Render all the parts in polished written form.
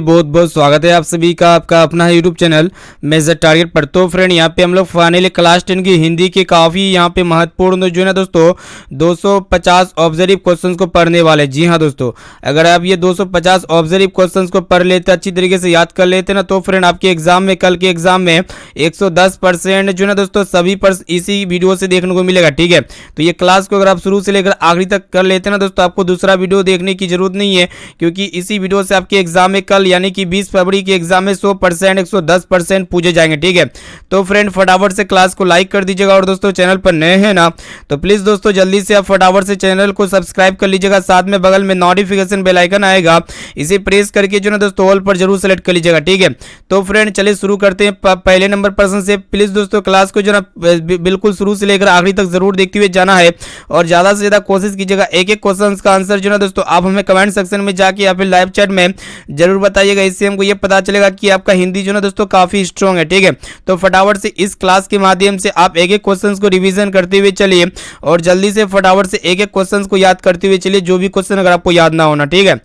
बहुत बहुत स्वागत है आप सभी का आपका अपना है यूट्यूब चैनल मेजर टारगेट पर। तो फ्रेंड यहाँ पे हम लोग फाइनली क्लास 10 की हिंदी के काफ़ी यहाँ पे महत्वपूर्ण जो है ना दोस्तों 250 ऑब्जर्व क्वेश्चंस को पढ़ने वाले। जी हाँ दोस्तों, अगर आप ये 250 ऑब्जर्व क्वेश्चंस को पढ़ लेते, अच्छी तरीके से याद कर लेते ना, तो फ्रेंड आपके एग्जाम में, कल के एग्जाम में 110% जो है ना दोस्तों सभी पर इसी वीडियो से देखने को मिलेगा। ठीक है, तो ये क्लास को अगर आप शुरू से लेकर आखिरी तक कर लेते ना दोस्तों, आपको दूसरा वीडियो देखने की जरूरत नहीं है, क्योंकि इसी वीडियो से आपके एग्जाम में कल यानी कि 20 फरवरी के एग्जाम में 100% 110% पूछे जाएंगे। ठीक है, तो फ्रेंड फटाफट से क्लास को लाइक कर दीजिएगा, और दोस्तों चैनल पर नए हैं ना तो प्लीज दोस्तों जल्दी से आप फटाफट से चैनल को सब्सक्राइब कर लीजिएगा। साथ में बगल में नोटिफिकेशन बेल आइकन आएगा, इसे प्रेस करके जो ना दोस्तों ऑल पर जरूर सेलेक्ट कर लीजिएगा। ठीक है, तो फ्रेंड चलिए शुरू करते हैं पहले नंबर प्रश्न से। प्लीज दोस्तों क्लास को जो ना बिल्कुल शुरू से लेकर आखिरी तक जरूर देखते हुए जाना है, और ज्यादा से ज्यादा कोशिश कीजिएगा एक एक क्वेश्चन का आंसर जो ना दोस्तों आप हमें कमेंट सेक्शन में जाके या फिर लाइव चैट में जरूर बताइएगा। इससे हमको ये पता चलेगा कि आपका हिंदी जो ना दोस्तों काफी स्ट्रांग है। ठीक है, तो फटाफट से इस क्लास के माध्यम से आप एक एक क्वेश्चंस को रिवीजन करते हुए चलिए, और जल्दी से फटाफट से एक एक क्वेश्चंस को याद करते हुए चलिए, जो भी क्वेश्चन अगर आपको याद ना होना। ठीक है,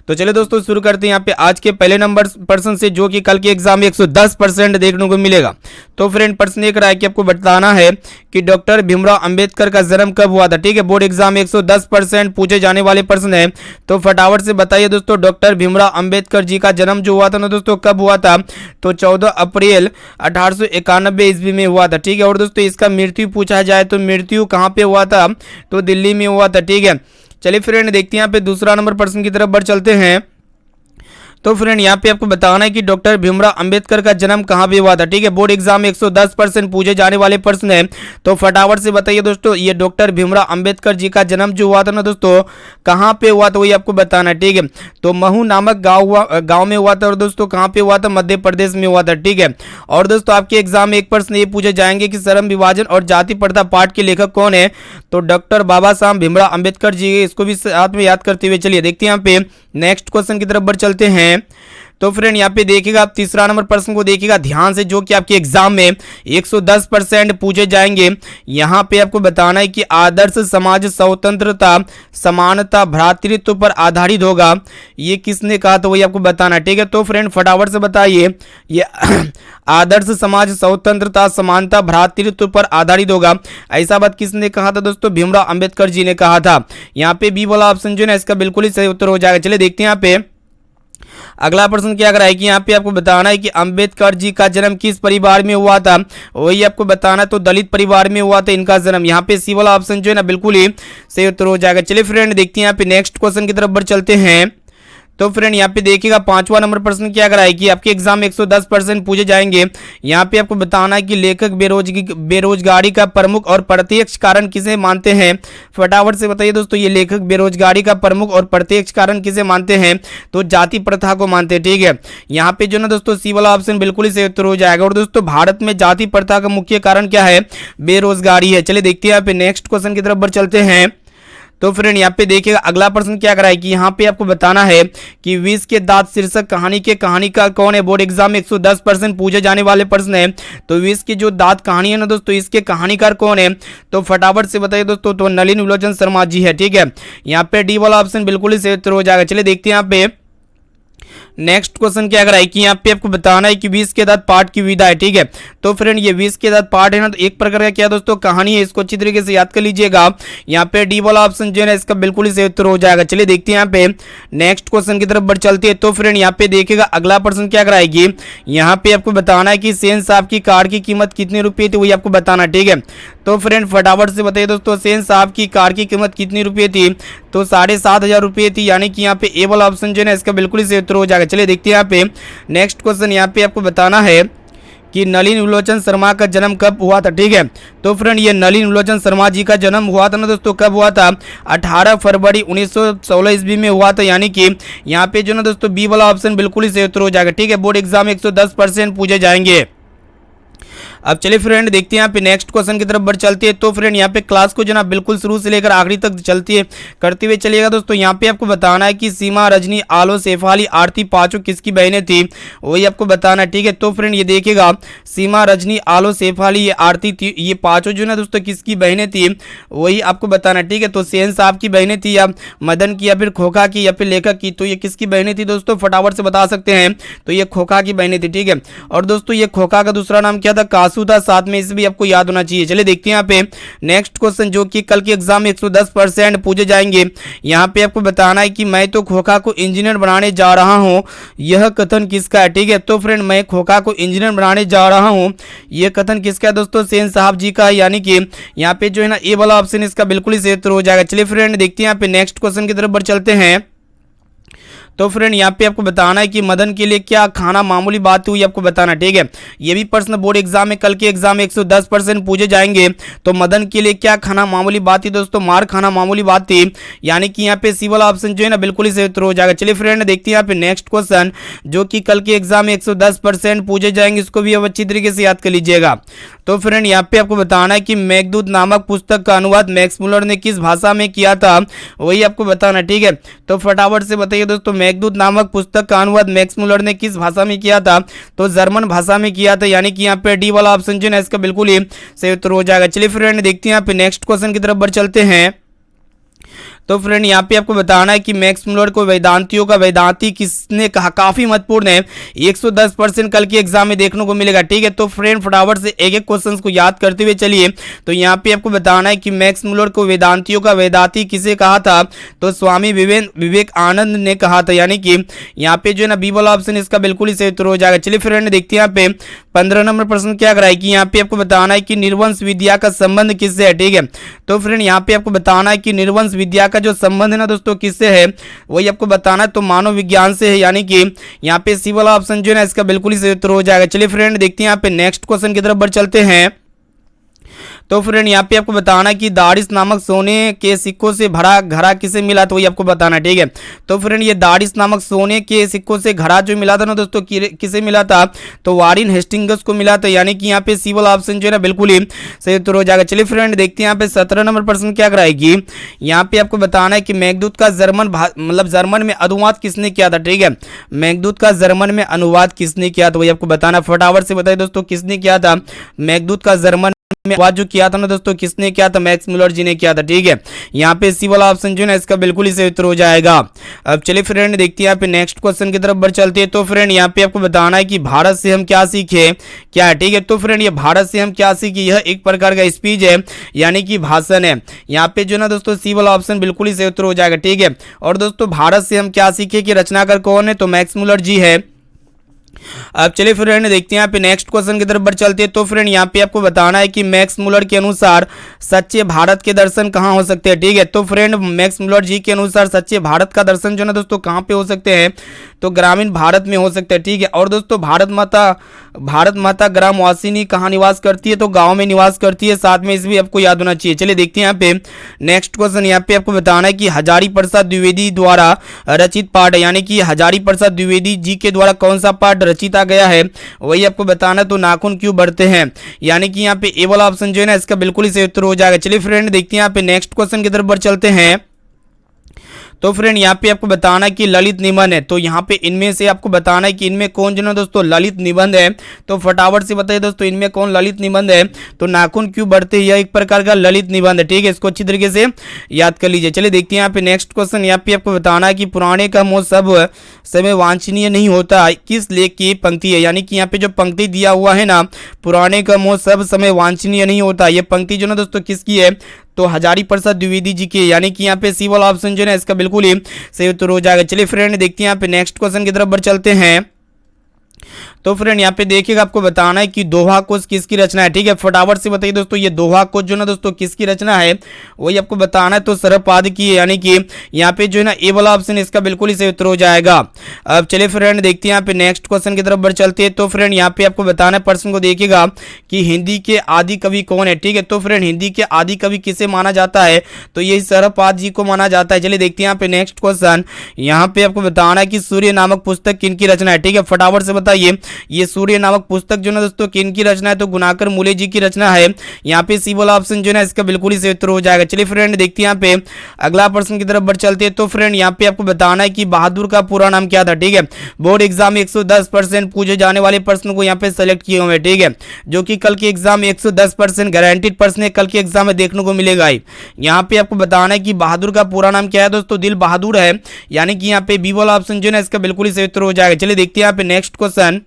तो चलिए दोस्तों शुरू करते हैं यहाँ पे आज के पहले नंबर प्रश्न से, जो कि कल के एग्जाम में 110% देखने को मिलेगा। तो फ्रेंड प्रश्न एक रहा है कि आपको बताना है कि डॉक्टर भीमराव अंबेडकर का जन्म कब हुआ था। ठीक है, बोर्ड एग्जाम में 110% पूछे जाने वाले प्रश्न है, तो फटाफट से बताइए दोस्तों डॉक्टर भीमराव अंबेडकर जी का जन्म जो हुआ था ना दोस्तों कब हुआ था, तो 14 अप्रैल 1891 ईस्वी में हुआ था। ठीक है, और दोस्तों इसका मृत्यु पूछा जाए तो मृत्यु कहाँ पे हुआ था, तो दिल्ली में हुआ था। ठीक है, चलिए फ्रेंड देखते हैं यहाँ पे दूसरा नंबर प्रश्न की तरफ बढ़ चलते हैं। तो फ्रेंड यहाँ पे आपको बताना है कि डॉक्टर भीमराव अंबेडकर का जन्म कहाँ पे हुआ था। ठीक है, बोर्ड एग्जाम में 110% पूछे जाने वाले प्रश्न है, तो फटाफट से बताइए दोस्तों ये डॉक्टर भीमराव अंबेडकर जी का जन्म जो हुआ था ना दोस्तों कहाँ पे हुआ था, वही आपको बताना है। ठीक है, तो महू नामक गाँव में हुआ था, और दोस्तों कहाँ पे हुआ था, मध्य प्रदेश में हुआ था। ठीक है, और दोस्तों आपके एग्जाम में एक प्रश्न ये पूछे जाएंगे कि श्रम विभाजन और जाति प्रथा पाठ के लेखक कौन है, तो डॉक्टर बाबा साहब भीमराव अंबेडकर जी, इसको भी साथ में याद करते हुए चलिए। देखते हैं यहाँ पे नेक्स्ट क्वेश्चन की तरफ बढ़ चलते हैं। तो फ्रेंड यहाँ पे देखिएगा आप तीसरा नंबर प्रश्न को देखिएगा ध्यान से, जो कि आपके एग्जाम में 110% पूछे जाएंगे। यहाँ पे आपको बताना है कि आदर्श समाज स्वतंत्रता, समानता, भ्रातृत्व पर आधारित होगा, ये किसने कहा, तो वही आपको बताना है। ठीक है, तो फ्रेंड फटाफट से बताइए ये आदर्श समाज स्वतंत्रता, समानता, भ्रातृत्व पर आधारित होगा, ऐसा बात किसने कहा था दोस्तों, भीमराव अंबेडकर जी ने कहा था। यहाँ पे बी वाला ऑप्शन जो है ना इसका बिल्कुल ही सही उत्तर हो जाएगा। चलिए देखते हैं यहाँ पे अगला प्रश्न क्या कर रहा है कि यहाँ पे आपको बताना है कि अंबेडकर जी का जन्म किस परिवार में हुआ था, वही आपको बताना, तो दलित परिवार में हुआ था इनका जन्म। यहाँ पे सी वाला ऑप्शन जो है ना बिल्कुल ही सही उत्तर हो जाएगा। चलिए फ्रेंड देखते हैं यहाँ पे नेक्स्ट क्वेश्चन की तरफ बढ़ चलते हैं। तो फ्रेंड यहाँ पे देखिएगा पांचवा नंबर प्रश्न क्या कर रहा है कि आपके एग्जाम में 110% पूछे जाएंगे। यहाँ पे आपको बताना है कि लेखक बेरोजगारी का प्रमुख और प्रत्यक्ष कारण किसे मानते हैं, फटाफट से बताइए दोस्तों ये लेखक बेरोजगारी का प्रमुख और प्रत्यक्ष कारण किसे मानते हैं, तो जाति प्रथा को मानते हैं। ठीक है, यहाँ पे जो ना दोस्तों सी वाला ऑप्शन बिल्कुल ही सही उत्तर हो जाएगा। और दोस्तों भारत में जाति प्रथा का मुख्य कारण क्या है, बेरोजगारी है। चलिए देखते हैं यहाँ पे नेक्स्ट क्वेश्चन की तरफ बढ़ चलते हैं। तो फ्रेंड यहाँ पे देखिएगा अगला प्रश्न क्या कराए कि यहाँ पे आपको बताना है कि विष के दांत शीर्षक कहानी के कहानीकार कौन है, बोर्ड एग्जाम में 110% पूछे जाने वाले प्रश्न है, तो विष की जो दांत कहानी है ना दोस्तों इसके कहानीकार कौन है, तो फटाफट से बताइए दोस्तों, तो नलिन विलोचन शर्मा जी है। ठीक है, यहाँ पे डी वाला ऑप्शन बिल्कुल ही सही उत्तर हो जाएगा। चलिए देखते हैं यहाँ पे नेक्स्ट क्वेश्चन क्या कराए कि यहाँ पे आपको बताना है कि विष के दांत पाठ की विधा है। ठीक है, तो फ्रेंड ये विष के दांत पाठ है ना, तो एक प्रकार का क्या दोस्तों कहानी है, इसको अच्छी तरीके से याद कर लीजिएगा। यहाँ पे डी वाला ऑप्शन जो है ना इसका बिल्कुल ही सही उत्तर हो जाएगा। चलिए देखते हैं यहाँ पे नेक्स्ट क्वेश्चन की तरफ बढ़ चलती है। तो फ्रेंड यहाँ पे देखिएगा अगला प्रश्न क्या कराएगी, यहाँ पे आपको बताना है कि सेन साहब की कार की कीमत कितनी रुपये थी, वही आपको बताना। ठीक है, तो फ्रेंड फटाफट से बताइए दोस्तों सेन साहब की कार की कीमत कितनी रुपये थी, तो 7,500 रुपये थी, यानी कि यहाँ पे ए वाला ऑप्शन जो है ना इसका बिल्कुल ही सही उत्तर हो जाएगा। चलिए देखते हैं यहाँ पे नेक्स्ट क्वेश्चन। यहाँ पे आपको बताना है कि नलिन विलोचन शर्मा का जन्म कब हुआ था। ठीक है, तो फ्रेंड ये नलिन विलोचन शर्मा जी का जन्म हुआ था ना दोस्तों कब हुआ था, 18 फरवरी 1916 ईस्वी में हुआ था, यानी कि यहाँ पे जो ना दोस्तों बी वाला ऑप्शन बिल्कुल ही सही उत्तर हो जाएगा। ठीक है, बोर्ड एग्जाम में 110% पूछे जाएंगे। अब चलिए फ्रेंड देखते हैं यहाँ पे नेक्स्ट क्वेश्चन की तरफ बढ़ चलते हैं। तो फ्रेंड यहाँ पे क्लास को जनाब बिल्कुल शुरू से लेकर आखिरी तक चलती है करते हुए चलिएगा दोस्तों। यहाँ पे आपको बताना है कि सीमा, रजनी, आलो, शेफाली, आरती पांचों किसकी बहनें थी, वही आपको बताना है। ठीक है, तो फ्रेंड ये देखिएगा सीमा, रजनी, आलो, शेफाली, ये आरती थी, ये पांचों जो ना दोस्तों किसकी बहनें थी वही आपको बताना है। ठीक है, तो सेन साहब की बहनें थी या मदन की या फिर खोखा की या फिर लेखक की, तो ये किसकी बहनें थी दोस्तों, फटाफट से बता सकते हैं। तो ये खोखा की बहनें थी। ठीक है, और दोस्तों ये खोखा का दूसरा नाम क्या था, कासू था, साथ में इसे भी आपको याद होना चाहिए। चलिए देखते हैं यहाँ पे नेक्स्ट क्वेश्चन जो कि कल के एग्जाम में 110% पूछे जाएंगे। यहाँ पे आपको बताना है कि मैं तो खोखा को इंजीनियर बनाने जा रहा हूँ, यह कथन किसका है। ठीक है, तो फ्रेंड मैं खोखा को इंजीनियर बनाने जा रहा हूँ, यह कथन किसका है दोस्तों, सेन साहब जी का है। यानी कि यहाँ पे जो है ना ए वाला ऑप्शन इसका बिल्कुल ही सही उत्तर हो जाएगा। चलिए फ्रेंड देखते हैं यहाँ पे नेक्स्ट क्वेश्चन की तरफ बढ़ चलते हैं। तो फ्रेंड यहाँ पे आपको बताना है कि मदन के लिए क्या खाना मामूली बात हुई, आपको बताना। ठीक है, ये भी प्रश्न बोर्ड एग्जाम में कल के एग्जाम में 110% पूछे जाएंगे। तो मदन के लिए क्या खाना मामूली बात थी दोस्तों, मार खाना मामूली बात थी। यानी कि यहाँ पे सी वाला ऑप्शन जो है ना बिल्कुल ही सही उत्तर हो जाएगा। चलिए फ्रेंड देखते हैं यहाँ पे नेक्स्ट क्वेश्चन जो कि कल के एग्जाम में 110% पूछे जाएंगे, इसको भी अब अच्छी तरीके से याद कर लीजिएगा। तो फ्रेंड यहाँ पे आपको बताना है कि मेघदूत नामक पुस्तक का अनुवाद मैक्स मुलर ने किस भाषा में किया था, वही आपको बताना। ठीक है, तो फटाफट से बताइए दोस्तों, मेघदूत नामक पुस्तक का अनुवाद मैक्स मुलर ने किस भाषा में किया था, तो जर्मन भाषा में किया था। यानी कि यहाँ पे डी वाला ऑप्शन जो है इसका बिल्कुल ही सही उत्तर हो जाएगा। चलिए फ्रेंड देखते हैं यहाँ पे नेक्स्ट क्वेश्चन की तरफ बढ़ चलते हैं। तो फ्रेंड यहाँ पे आपको बताना है कि मैक्स मुलर को वेदांतियों का वेदांती किसने कहा, काफी महत्वपूर्ण है, 110% कल के एग्जाम में देखने को मिलेगा। ठीक है, तो फ्रेंड फटाफट से एक एक क्वेश्चन को याद करते हुए चलिए। तो यहाँ पे आपको बताना है कि मैक्स मुलर को वेदांतियों का वेदांती किसे कहा था, तो स्वामी विवेकानंद ने कहा था। यानी कि यहाँ पे जो है ना बी वाला ऑप्शन इसका बिल्कुल ही सही उत्तर हो जाएगा। चलिए फ्रेंड देखते हैं यहाँ पे 15 नंबर प्रश्न क्या कराए कि यहाँ पे आपको बताना है कि निर्वंश विद्या का संबंध किससे है। ठीक है, तो फ्रेंड यहाँ पे आपको बताना है कि निर्वंश विद्या का जो संबंध है ना दोस्तों किससे है, वही आपको बताना है, तो मानव विज्ञान से है। यानी कि यहाँ पे सी वाला ऑप्शन जो है ना इसका बिल्कुल ही सही उत्तर हो जाएगा। चलिए फ्रेंड देखते हैं यहाँ पे नेक्स्ट क्वेश्चन की तरफ बढ़ चलते हैं। तो फ्रेंड यहाँ पे आपको बताना कि दारिस नामक सोने के सिक्कों से भरा घड़ा किसे मिला, तो वही आपको बताना। ठीक है, तो फ्रेंड ये दारिस नामक सोने के सिक्कों से घड़ा जो मिला था ना दोस्तों किसे मिला था, तो वारिन हेस्टिंग्स को मिला था। यानी कि यहाँ पे सी वाला ऑप्शन जो है ना बिल्कुल ही सही उत्तर हो जाएगा। चलिए फ्रेंड देखते हैं यहाँ पे 17 नंबर प्रश्न क्या कराएगी। यहाँ पे आपको बताना है कि मेघदूत का जर्मन में अनुवाद किसने किया था। ठीक है, मेघदूत का जर्मन में अनुवाद किसने किया था, वही आपको बताना। फटाफट से बताइए दोस्तों किसने किया था मेघदूत का जर्मन में अनुवाद जो किया था ना दोस्तों, किसने किया था, मैक्स मुलर जी ने किया था। ठीक है, यहाँ पे सी वाला ऑप्शन जो है ना इसका बिल्कुल ही सही उत्तर हो जाएगा। अब चलिए फ्रेंड देखते हैं यहाँ पे नेक्स्ट क्वेश्चन की तरफ बढ़ चलते हैं। तो फ्रेंड यहाँ पे आपको बताना है कि भारत से हम क्या सीखे, क्या है। ठीक है, तो फ्रेंड ये भारत से हम क्या सीखे, यह एक प्रकार का स्पीच है, यानी कि भाषण है। यहाँ पे जो ना दोस्तों सी वाला ऑप्शन बिल्कुल ही सही उत्तर हो जाएगा। ठीक है, और दोस्तों भारत से हम क्या सीखे कि रचनाकार कौन है, तो मैक्स मुलर जी है। अब चलिए फ्रेंड देखते हैं यहाँ पे नेक्स्ट क्वेश्चन की तरफ बढ़ चलते हैं। तो फ्रेंड यहाँ पे आपको बताना है कि मैक्स मुलर के अनुसार सच्चे भारत के दर्शन कहाँ हो सकते हैं। ठीक है, तो फ्रेंड मैक्स मुलर जी के अनुसार सच्चे भारत का दर्शन जो ना दोस्तों कहाँ पे हो सकते हैं, तो ग्रामीण भारत में हो सकते हैं। ठीक है, और दोस्तों भारत माता ग्रामवासिनी कहाँ निवास करती है, तो गाँव में निवास करती है। साथ में इस भी आपको याद होना चाहिए। चलिए देखते हैं यहाँ पे नेक्स्ट क्वेश्चन। यहाँ पे आपको बताना है कि हजारी प्रसाद द्विवेदी द्वारा रचित पाठ है, यानी कि हजारी प्रसाद द्विवेदी जी के द्वारा कौन सा पाठ रचिता गया है, वही आपको बताना। तो नाखून क्यों बढ़ते हैं, यानी कि यहाँ पे ए वाला ऑप्शन जो है ना इसका बिल्कुल ही सही उत्तर हो जाएगा। चलिए फ्रेंड देखते हैं यहाँ पे नेक्स्ट क्वेश्चन की तरफ बढ़ चलते हैं। तो फ्रेंड यहाँ पे आपको बताना है कि ललित निबंध है, तो यहाँ पे इनमें से आपको बताना है कि इनमें कौन जो ना दोस्तों ललित निबंध है, तो फटाफट से बताइए दोस्तों इनमें कौन ललित निबंध है, तो नाखून क्यों बढ़ते हैं, यह एक प्रकार का ललित निबंध है। ठीक है, इसको अच्छी तरीके से याद कर लीजिए। चलिए देखते हैं यहाँ पे नेक्स्ट क्वेश्चन। यहाँ पे आपको बताना है कि पुराने का मोह सब समय वांछनीय नहीं होता, किस लेख की पंक्ति है। यानी कि यहाँ पे जो पंक्ति दिया हुआ है ना, पुराने का मोह सब समय वांछनीय नहीं होता, ये पंक्ति जो ना दोस्तों किसकी है, तो हजारी प्रसाद द्विवेदी जी के। यानी कि यहाँ पे सी वाला ऑप्शन जो है ना इसका बिल्कुल ही सही उत्तर हो जाएगा। चलिए फ्रेंड देखते हैं यहाँ पे नेक्स्ट क्वेश्चन की तरफ बढ़ चलते हैं। तो फ्रेंड यहाँ पे देखिएगा आपको बताना है कि दोहा कोश किसकी रचना है। ठीक है, फटाफट से बताइए दोस्तों ये दोहा कोश जो ना दोस्तों किसकी रचना है, वही आपको बताना है, तो सरपाद की है। यानी कि यहाँ पे जो है ना ए वाला ऑप्शन इसका बिल्कुल ही सही उत्तर हो जाएगा। अब चलिए फ्रेंड देखते हैं यहाँ पे नेक्स्ट क्वेश्चन की तरफ बढ़ चलते हैं। तो फ्रेंड यहाँ पे आपको बताना है, प्रश्न को देखिएगा कि हिंदी के आदि कवि कौन है। ठीक है, तो फ्रेंड हिंदी के आदि कवि किसे माना जाता है, तो यही सरपाद जी को माना जाता है। चलिए देखते हैं यहाँ पे नेक्स्ट क्वेश्चन। यहाँ पे आपको बताना है कि सूर्य नामक पुस्तक किनकी रचना है। ठीक है, फटाफट से बताइए ये सूर्य नामक पुस्तक जो है दोस्तों किन की रचना है, तो गुणाकर मूले जी की रचना है। यहाँ पे सी वाला ऑप्शन जो है इसका बिल्कुल ही सही उत्तर हो जाएगा। चलिए फ्रेंड देखते हैं यहाँ पे अगला प्रश्न की तरफ बढ़ चलते हैं। तो फ्रेंड यहाँ पे आपको बताना है कि बहादुर का पूरा नाम क्या था, ठीक है। बोर्ड एग्जाम में 110% पूछे जाने वाले प्रश्न को यहाँ पे सेलेक्ट किए हुए हैं, ठीक है, जो कि कल के एग्जाम में 110% गारंटीड प्रश्न है, कल के एग्जाम में देखने को मिलेगा ही। यहाँ पे आपको बताना है कि बहादुर का पूरा नाम क्या है दोस्तों, दिल बहादुर है, यानी कि यहाँ पे बी वाला ऑप्शन जो है इसका बिल्कुल ही सही उत्तर हो जाएगा। चलिए देखते हैं यहाँ पे नेक्स्ट क्वेश्चन।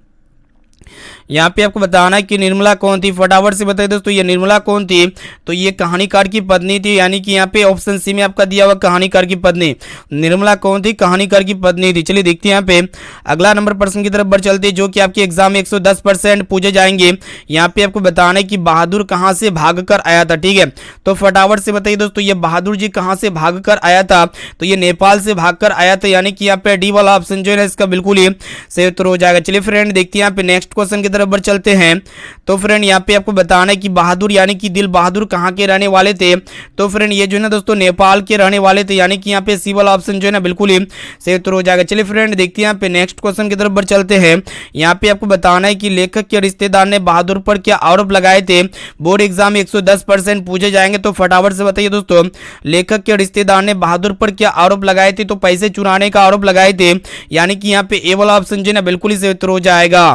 यहाँ पे आपको बताना है कि निर्मला कौन थी, फटाफट से बताइए दोस्तों ये निर्मला कौन थी, तो ये कहानीकार की पत्नी थी, यानी कि यहाँ पे ऑप्शन सी में आपका दिया हुआ कहानीकार की पत्नी। निर्मला कौन थी, कहानीकार की पत्नी थी। चलिए देखते हैं यहाँ पे अगला नंबर प्रश्न की तरफ बढ़ चलते हैं, जो कि आपके एग्जाम में 110% पूछे जाएंगे। यहाँ पे आपको बताना है कि बहादुर कहाँ से भाग कर आया था, ठीक है, तो फटाफट से बताइए दोस्तों ये बहादुर जी कहाँ से भाग कर आया था, तो ये नेपाल से भाग कर आया था, यानी कि यहाँ पे डी वाला ऑप्शन जो है इसका बिल्कुल ही सही उत्तर हो जाएगा। चलिए फ्रेंड देखते हैं यहाँ पे नेक्स्ट क्वेश्चन की तरफ बढ़ चलते हैं। तो फ्रेंड यहाँ पे आपको बताना है कि बहादुर यानी कि दिल बहादुर कहाँ के रहने वाले थे, तो फ्रेंड ये जो है ना दोस्तों नेपाल के रहने वाले थे, यानी कि यहाँ पे सी वाला ऑप्शन जो है ना बिल्कुल ही सही उत्तर हो जाएगा। चलिए फ्रेंड देखते हैं यहाँ पे नेक्स्ट क्वेश्चन की तरफ बढ़ चलते हैं। यहाँ पे आपको बताना है कि लेखक के रिश्तेदार ने बहादुर पर क्या आरोप लगाए थे, बोर्ड एग्जाम में 110% पूछे जाएंगे, तो फटाफट से बताइए दोस्तों लेखक के रिश्तेदार ने बहादुर पर क्या आरोप लगाए थे, तो पैसे चुराने का आरोप लगाए थे, यानी कि यहाँ पे ए वाला ऑप्शन जो है ना बिल्कुल ही सही उत्तर हो जाएगा।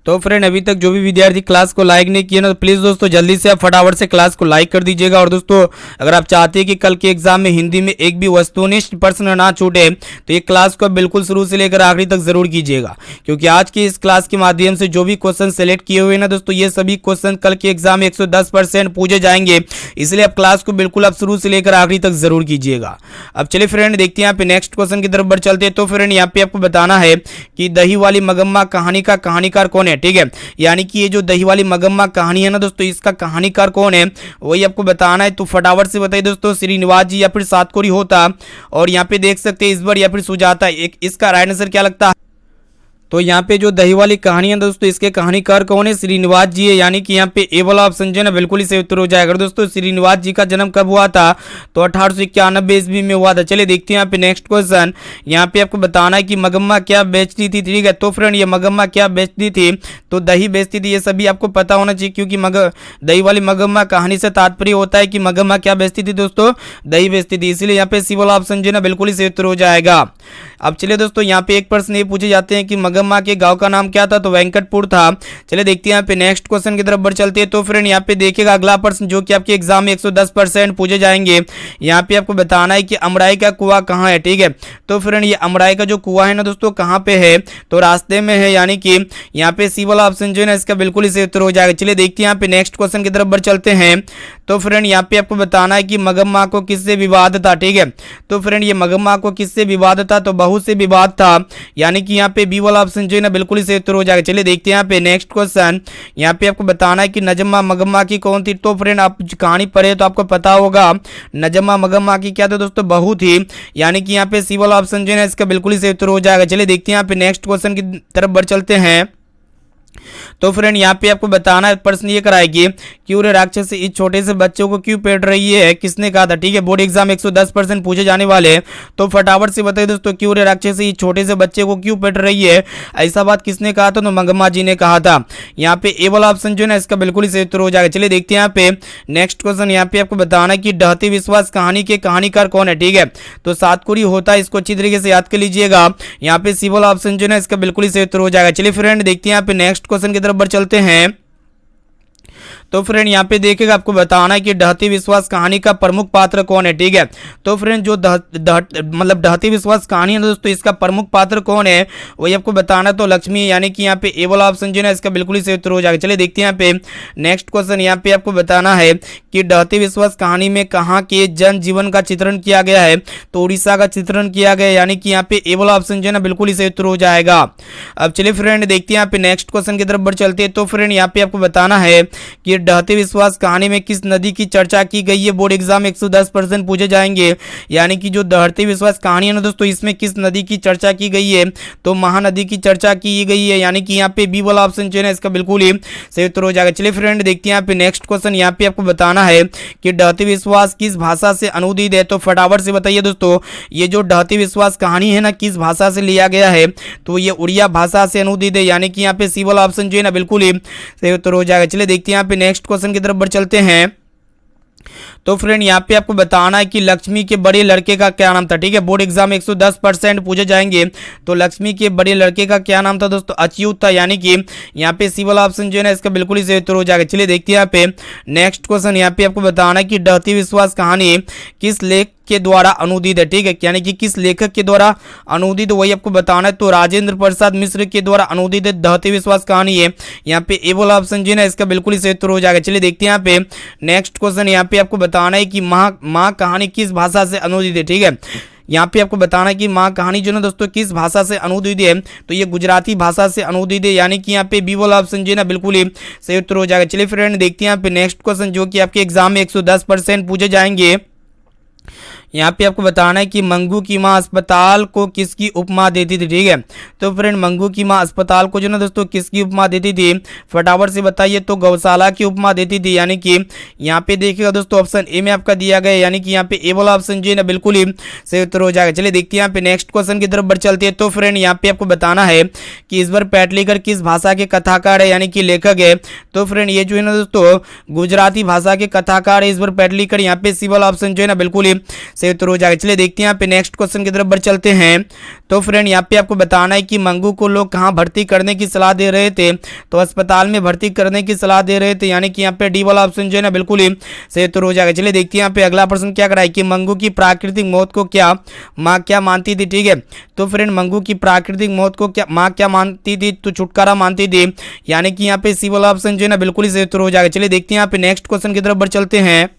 तो फ्रेंड अभी तक जो भी विद्यार्थी क्लास को लाइक नहीं किए ना, तो प्लीज़ दोस्तों जल्दी से आप फटाफट से क्लास को लाइक कर दीजिएगा। और दोस्तों अगर आप चाहते हैं कि कल के एग्जाम में हिंदी में एक भी वस्तुनिष्ठ प्रश्न ना छूटे, तो ये क्लास को बिल्कुल शुरू से लेकर आखिरी तक जरूर कीजिएगा, क्योंकि आज की इस क्लास के माध्यम से जो भी क्वेश्चन सेलेक्ट किए हुए ना दोस्तों, ये सभी क्वेश्चन कल के एग्जाम में 110% पूछे जाएंगे, इसलिए आप क्लास को बिल्कुल आप शुरू से लेकर आखिरी तक जरूर कीजिएगा। अब चलिए फ्रेंड देखते हैं यहाँ पे नेक्स्ट क्वेश्चन की तरफ बढ़ चलते हैं। तो फ्रेंड यहाँ पे आपको बताना है कि दही वाली मगम्मा कहानी का कहानीकार कौन है, ठीक है, यानी कि ये जो दही वाली मगम्मा कहानी है ना दोस्तों, इसका कहानीकार कौन है वही आपको बताना है। तो फटाफट से बताइए दोस्तों श्रीनिवास जी या फिर सातकोरी होता, और यहाँ पे देख सकते हैं इस बार या फिर सुजाता, एक इसका राइट आंसर क्या लगता है। तो यहाँ पे जो दही वाली कहानी है दोस्तों, इसके कहानीकार कौन है, श्रीनिवास जी है, यानी कि यहाँ पे ए वाला ऑप्शन जो है ना बिल्कुल ही सही उत्तर हो जाएगा। दोस्तों श्रीनिवास जी का जन्म कब हुआ था, तो 1891 ईस्वी में हुआ था। चलिए देखते हैं यहाँ पे नेक्स्ट क्वेश्चन। यहाँ पे आपको बताना है कि मगम्मा क्या बेचती थी, ठीक है, तो फ्रेंड ये मगम्मा क्या बेचती थी, तो दही बेचती थी, ये सभी आपको पता होना चाहिए, क्योंकि दही वाली मगम्मा कहानी से तात्पर्य होता है कि मगम्मा क्या बेचती थी दोस्तों, दही बेचती थी, इसलिए यहाँ पे सी वाला ऑप्शन जो है ना बिल्कुल ही सही उत्तर हो जाएगा। अब चलिए दोस्तों यहाँ पे एक प्रश्न ये पूछे जाते हैं कि मगम्मा के गांव का नाम क्या था, तो वेंकटपुर था। चलिए देखते हैं यहाँ पे नेक्स्ट क्वेश्चन की तरफ बढ़ चलते हैं। तो फ्रेंड यहाँ पे देखिएगा अगला प्रश्न जो कि आपके एग्जाम में 110% पूछे जाएंगे। यहाँ पे आपको बताना है कि अमराई का कुआं कहाँ है, ठीक है, तो फ्रेंड ये अमराई का जो कुआं है ना दोस्तों कहाँ पे है, तो रास्ते में है, यानी कि यहाँ पे सी वाला ऑप्शन जो है ना इसका बिल्कुल ही सही उत्तर हो जाएगा। चलिए देखते हैं यहाँ पे नेक्स्ट क्वेश्चन की तरफ बढ़ चलते हैं। तो फ्रेंड यहाँ पे आपको बताना है कि मगम्मा को किससे विवाद था, ठीक है, तो फ्रेंड ये मगम्मा को किससे विवाद था, तो बहू से विवाद था, यानी कि यहाँ पे बी वाला ऑप्शन जो है ना बिल्कुल ही सही उत्तर हो जाएगा। चलिए देखते हैं यहाँ पे नेक्स्ट क्वेश्चन। यहाँ पे आपको बताना है कि नजम्मा मगम्मा की कौन थी, तो फ्रेंड आप कहानी पढ़े तो आपको पता होगा नजम्मा मगम्मा की क्या था दोस्तों, बहू थी, यानी कि यहाँ पे सी वाला ऑप्शन जो है ना इसका बिल्कुल ही सही उत्तर हो जाएगा। चलिए देखते हैं यहाँ पे नेक्स्ट क्वेश्चन की तरफ बढ़ चलते हैं। तो फ्रेंड यहाँ पे आपको बताना है प्रश्न ये कराएगी कि उरे राक्षस इस छोटे से बच्चों को क्यों पेट रही है, किसने कहा था, ठीक है, बोर्ड एग्जाम 110% पूछे जाने वाले, तो फटाफट से बताइए दोस्तों कि उरे राक्षस इस छोटे से बच्चे को क्यों पेट रही है, ऐसा बात किसने कहा था, तो मंगम्मा जी ने कहा था। यहाँ पे ए वाला ऑप्शन जो है ना इसका बिल्कुल ही सही उत्तर हो जाएगा। चलिए देखते हैं यहाँ पे नेक्स्ट क्वेश्चन। यहाँ पे आपको बताना है कि डहती विश्वास कहानी के कहानीकार कौन है, ठीक है, तो सातकुरी होता है, इसको अच्छी तरीके से याद कर लीजिएगा। यहाँ पे सी वाला ऑप्शन जो है ना इसका बिल्कुल ही सही उत्तर हो जाएगा। चलिए फ्रेंड देखते हैं यहाँ पे नेक्स्ट क्वेश्चन की तरफ बढ़ चलते हैं। तो फ्रेंड यहाँ पे देखिएगा आपको बताना है कि डहती विश्वास कहानी का प्रमुख पात्र कौन है, ठीक है, तो फ्रेंड जो मतलब डहती विश्वास कहानी है दोस्तों इसका प्रमुख पात्र कौन है वही आपको बताना, तो लक्ष्मी, यानी कि यहाँ पे ए वाला ऑप्शन जो है इसका बिल्कुल ही सही उत्तर हो जाएगा। चलिए देखते हैं यहाँ पे नेक्स्ट क्वेश्चन। यहाँ पे आपको बताना है कि डहती विश्वास कहानी में कहाँ के जन जीवन का चित्रण किया गया है, तो उड़ीसा का चित्रण किया गया, यानी कि यहाँ पे ए वाला ऑप्शन जो है ना बिल्कुल ही सही उत्तर हो जाएगा। अब चलिए फ्रेंड देखते हैं यहाँ पे नेक्स्ट क्वेश्चन की तरफ बढ़ चलते हैं। तो फ्रेंड यहाँ पे आपको बताना है कि कि डहते विश्वास कहानी में किस नदी की चर्चा की गई है। बोर्ड एग्जाम 110% पूछे जाएंगे। यानी कि जो डहते विश्वास कहानी है ना दोस्तों, इसमें किस नदी की चर्चा की गई है, तो महानदी की चर्चा की गई है। यानी कि यहाँ पे बी वाला ऑप्शन जो है इसका बिल्कुल ही सही उत्तर हो जाएगा। चलिए फ्रेंड देखते हैं यहाँ पे नेक्स्ट क्वेश्चन। यहाँ पे आपको बताना है कि डहते विश्वास किस भाषा से अनुदित है, तो फटाफट से बताइए दोस्तों। ये जो डहते विश्वास कहानी है ना, किस भाषा से लिया गया है, तो ये उड़िया भाषा से अनुदित है। यानी कि यहाँ पे सी वाला ऑप्शन जो है ना बिल्कुल ही सही उत्तर हो जाएगा। चलिए देखते हैं यहाँ पे नेक्स्ट क्वेश्चन की तरफ बढ़ चलते हैं। तो फ्रेंड यहाँ पे आपको बताना है कि लक्ष्मी के बड़े लड़के का क्या नाम था। ठीक है, बोर्ड एग्जाम 110% पूछे जाएंगे। तो लक्ष्मी के बड़े लड़के का क्या नाम था दोस्तों, अच्युत था। यानी कि यहाँ पे सी वाला ऑप्शन जो है ना इसका बिल्कुल ही सही उत्तर हो जाएगा। चलिए देखते हैं यहाँ पे नेक्स्ट क्वेश्चन। यहाँ पे आपको बताना है कि डहती विश्वास कहानी किस लेख के द्वारा अनुदित है। ठीक है, यानी कि किस लेखक के द्वारा अनुदित, वही आपको बताना है। तो राजेंद्र प्रसाद मिश्र के द्वारा अनुदित है डहती विश्वास कहानी है। यहाँ पे ए वाला ऑप्शन जो है ना इसका बिल्कुल ही सही उत्तर हो जाएगा। चलिए देखते हैं यहाँ पे नेक्स्ट क्वेश्चन। यहाँ पे आपको बताना है कि माँ कहानी किस भाषा से अनुदित है। ठीक है, यहाँ पे आपको बताना है कि माँ कहानी जो ना दोस्तों किस भाषा से अनुदित है, तो ये गुजराती भाषा से अनुदित है। यानी कि यहाँ पे बी वाला ऑप्शन जो है ना बिल्कुल ही सही उत्तर हो जाएगा। चलिए फ्रेंड देखते हैं यहाँ पे नेक्स्ट क्वेश्चन, जो कि आपके एग्जाम में 110% पूछे जाएंगे। यहाँ पे आपको बताना है कि मंगू की माँ अस्पताल को किसकी उपमा देती थी। ठीक है, तो फ्रेंड मंगू की माँ अस्पताल को जो ना दोस्तों किसकी उपमा देती थी, फटाफट से बताइए। तो गौशाला की उपमा देती थी। यानी कि यहाँ पे देखिएगा दोस्तों ऑप्शन ए में आपका दिया गया है। यानी कि यहाँ पे ए वाला ऑप्शन जो है ना बिल्कुल ही सही उत्तर हो जाएगा। चलिए देखते हैं यहाँ पे नेक्स्ट क्वेश्चन की तरफ बढ़ चलते हैं। तो फ्रेंड यहाँ पे आपको बताना है कि ईश्वर पैटलीकर किस भाषा के कथाकार है, यानी कि लेखक है। तो फ्रेंड ये जो है ना दोस्तों गुजराती भाषा के कथाकार है ईश्वर पैटलीकर। यहाँ पे सी वाला ऑप्शन जो है ना बिल्कुल ही सही उत्तर हो जाएगा। चलिए देखते हैं यहाँ पे नेक्स्ट क्वेश्चन की तरफ बढ़ चलते हैं। तो फ्रेंड यहाँ पे आपको बताना है कि मंगू को लोग कहाँ भर्ती करने की सलाह दे रहे थे, तो अस्पताल में भर्ती करने की सलाह दे रहे थे। यानी कि यहाँ पे डी वाला ऑप्शन जो है ना बिल्कुल ही सही उत्तर हो जाएगा। चलिए देखते हैं यहाँ पे अगला प्रश्न क्या कराए कि मंगू की प्राकृतिक मौत को क्या माँ क्या मानती थी। ठीक है, तो फ्रेंड मंगू की प्राकृतिक मौत को क्या माँ क्या मानती थी, तो छुटकारा मानती थी। यानी कि यहाँ पे सी वाला ऑप्शन जो है ना बिल्कुल ही सही उत्तर हो जाएगा। चलिए देखते हैं यहाँ पे नेक्स्ट क्वेश्चन की तरफ बढ़ चलते हैं।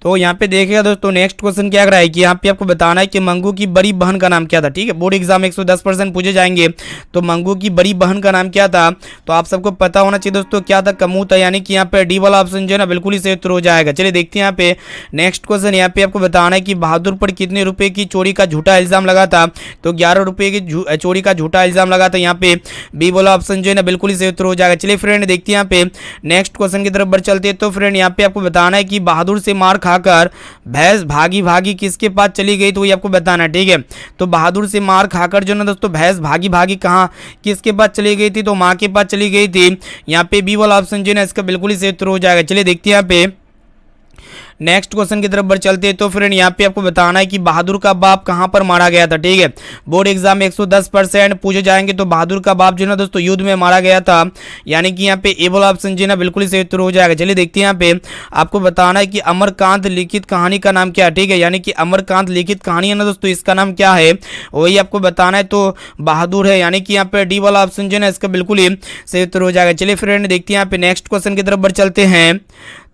तो यहाँ पे देखिएगा दोस्तों नेक्स्ट क्वेश्चन क्या कराए कि यहाँ पे आपको बताना है कि मंगू की बड़ी बहन का नाम क्या था। ठीक है, बोर्ड एग्जाम 110% पूछे जाएंगे। तो मंगू की बड़ी बहन का नाम क्या था, तो आप सबको पता होना चाहिए दोस्तों क्या था, कमू था। यानी कि यहाँ पे डी वाला ऑप्शन जो है ना बिल्कुल ही सही उत्तर हो जाएगा। चलिए देखते हैं यहाँ पे नेक्स्ट क्वेश्चन। यहाँ पे आपको बताना है कि बहादुर पर कितने रुपए की चोरी का झूठा इल्जाम लगा था, तो 11 रुपए की चोरी का झूठा इल्जाम लगा था। यहाँ पे बी वाला ऑप्शन जो है ना बिल्कुल ही सही उत्तर हो जाएगा। चलिए फ्रेंड देखते हैं यहाँ पे नेक्स्ट क्वेश्चन की तरफ बढ़ चलते हैं। तो फ्रेंड यहाँ पे आपको बताना है कि बहादुर से मार खाकर भैंस भागी भागी किसके पास चली गई, तो ये आपको बताना है। ठीक है, तो बहादुर से मार खाकर जो ना दोस्तों भैंस भागी भागी कहाँ किसके पास चली गई थी, तो माँ के पास चली गई थी। यहाँ पे बी वाला ऑप्शन जो है ना इसका बिल्कुल ही सही उत्तर हो जाएगा। चलिए देखते हैं यहाँ पे नेक्स्ट क्वेश्चन की तरफ बढ़ चलते हैं। तो फ्रेंड यहाँ पे आपको बताना है कि बहादुर का बाप कहाँ पर मारा गया था। ठीक है, बोर्ड एग्जाम में 110% पूछे जाएंगे। तो बहादुर का बाप जो है ना दोस्तों युद्ध में मारा गया था। यानी कि यहाँ पे ए वाला ऑप्शन जो है ना बिल्कुल ही सही उत्तर हो जाएगा। चलिए देखते हैं यहाँ पे आपको बताना है कि अमरकांत लिखित कहानी का नाम क्या है। ठीक है, यानी कि अमरकांत लिखित कहानी है ना दोस्तों, इसका नाम क्या है वही आपको बताना है। तो बहादुर है। यानी कि यहाँ पे डी वाला ऑप्शन जो है ना इसका बिल्कुल ही सही उत्तर हो जाएगा। चलिए फ्रेंड देखते हैं यहाँ पे नेक्स्ट क्वेश्चन की तरफ बढ़ चलते हैं।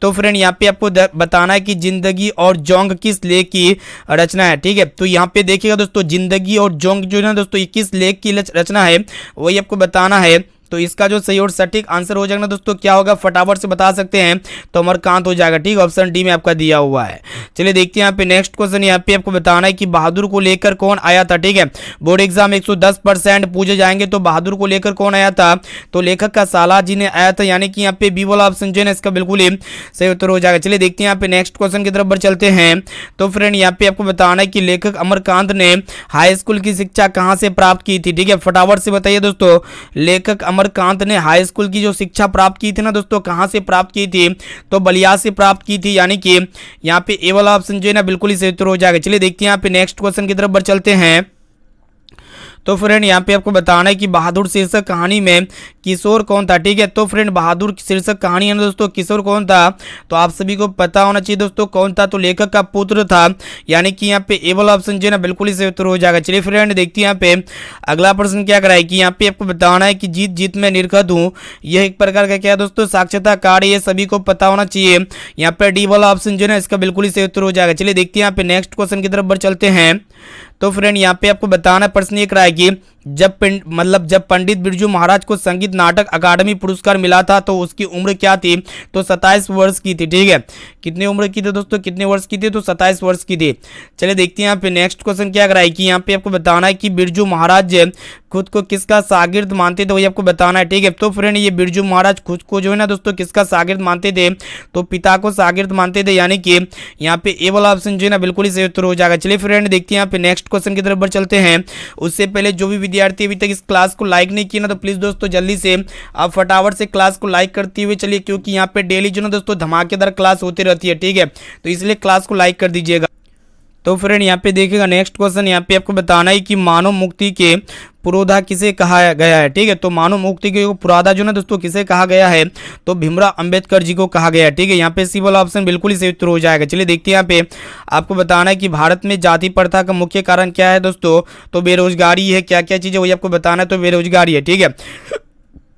तो फ्रेंड यहाँ पे आपको बताना है कि जिंदगी और जोंग किस लेख की रचना है। ठीक है, तो यहाँ पे देखिएगा दोस्तों जिंदगी और जोंग जो है ना दोस्तों किस लेख की रचना है वही आपको बताना है। तो इसका जो सही और सटीक आंसर हो जाएगा ना दोस्तों क्या होगा, फटाफट से बता सकते हैं, तो अमरकांत हो जाएगा। ठीक है, ऑप्शन डी में आपका दिया हुआ है। चलिए देखते हैं यहाँ पे नेक्स्ट क्वेश्चन। यहाँ पे आपको बताना है कि बहादुर को लेकर कौन आया था। ठीक है, बोर्ड एग्जाम 110% पूछे जाएंगे। तो बहादुर को लेकर कौन आया था, तो लेखक का साला जी ने आया था। यानी कि यहाँ पे बी वाला ऑप्शन जो है ना इसका बिल्कुल ही सही उत्तर हो जाएगा। चलिए देखते हैं यहाँ पे नेक्स्ट क्वेश्चन की तरफ बढ़ चलते हैं। तो फ्रेंड यहाँ पे आपको बताना है कि लेखक अमरकांत ने हाई स्कूल की शिक्षा कहाँ से प्राप्त की थी। ठीक है, फटाफट से बताइए दोस्तों, लेखक अमरकांत ने हाई स्कूल की जो शिक्षा प्राप्त की थी ना दोस्तों कहां से प्राप्त की थी, तो बलिया से प्राप्त की थी। यानी कि यहां पे ए वाला ऑप्शन जो है ना बिल्कुल ही सही उत्तर हो जाएगा। चलिए देखते हैं यहां पे नेक्स्ट क्वेश्चन की तरफ बढ़ चलते हैं। तो फ्रेंड यहाँ पे आपको बताना है कि बहादुर शीर्षक कहानी में किशोर कौन था। ठीक है, तो फ्रेंड बहादुर शीर्षक कहानी है ना दोस्तों किशोर कौन था, तो आप सभी को पता होना चाहिए दोस्तों कौन था, तो लेखक का पुत्र था। यानी कि यहाँ पे ए वाला ऑप्शन जो है ना बिल्कुल ही सही उत्तर हो जाएगा। चलिए फ्रेंड देखते हैं यहाँ पे अगला प्रश्न क्या कराए कि यहाँ पे आपको बताना है कि जीत जीत में निर्खत हूँ, यह एक प्रकार का क्या दोस्तों साक्षरता कार्ड, ये सभी को पता होना चाहिए। यहाँ पे डी वाला ऑप्शन जो है ना इसका बिल्कुल ही सही उत्तर हो जाएगा। चलिए देखते हैं यहाँ पे नेक्स्ट क्वेश्चन की तरफ बढ़ चलते हैं। तो फ्रेंड यहाँ पे आपको बताना प्रश्न एक रहा है कि जब पंडित बिरजू महाराज को संगीत नाटक अकादमी पुरस्कार मिला था तो उसकी उम्र क्या थी? तो 27 वर्ष की थी। ठीक है, कितनी उम्र की थी दोस्तों, कितने वर्ष की थी? तो 27 वर्ष की थी। चलिए देखते हैं यहाँ पे नेक्स्ट क्वेश्चन क्या कराए कि यहाँ पे आपको बताना है कि बिरजू महाराज खुद को किसका शागिर्द मानते थे, वही आपको बताना है। ठीक है, तो फ्रेंड ये बिरजू महाराज खुद को जो है ना दोस्तों किसका शागिर्द मानते थे? तो पिता को शागिर्द मानते थे, यानी कि यहाँ पे ए वाला ऑप्शन जो है ना बिल्कुल ही सही उत्तर हो जाएगा। चलिए फ्रेंड देखते हैं यहाँ पे नेक्स्ट क्वेश्चन की तरफ बढ़ चलते हैं। उससे पहले जो भी विद्यार्थी अभी तक इस क्लास को लाइक नहीं किया ना, तो प्लीज दोस्तों जल्दी से आप फटाफट से क्लास को लाइक करते हुए चलिए, क्योंकि यहाँ पे डेली जो ना दोस्तों धमाकेदार क्लास होती रहती है। ठीक है, तो इसलिए क्लास को लाइक कर दीजिएगा। तो फ्रेंड यहाँ पे देखिएगा नेक्स्ट क्वेश्चन, यहाँ पे आपको बताना है कि मानव मुक्ति के पुरोधा किसे कहा गया है? ठीक है, तो मानव मुक्ति के पुरोधा जो ना दोस्तों किसे कहा गया है? तो भीमराव अंबेडकर जी को कहा गया है। ठीक है, यहाँ पे सी वाला ऑप्शन बिल्कुल ही सही उत्तर हो जाएगा। चलिए देखते हैं यहाँ पे आपको बताना है कि भारत में जाति प्रथा का मुख्य कारण क्या है दोस्तों? तो बेरोजगारी है। क्या क्या चीज़ें वही आपको बताना है, तो बेरोजगारी है। ठीक है,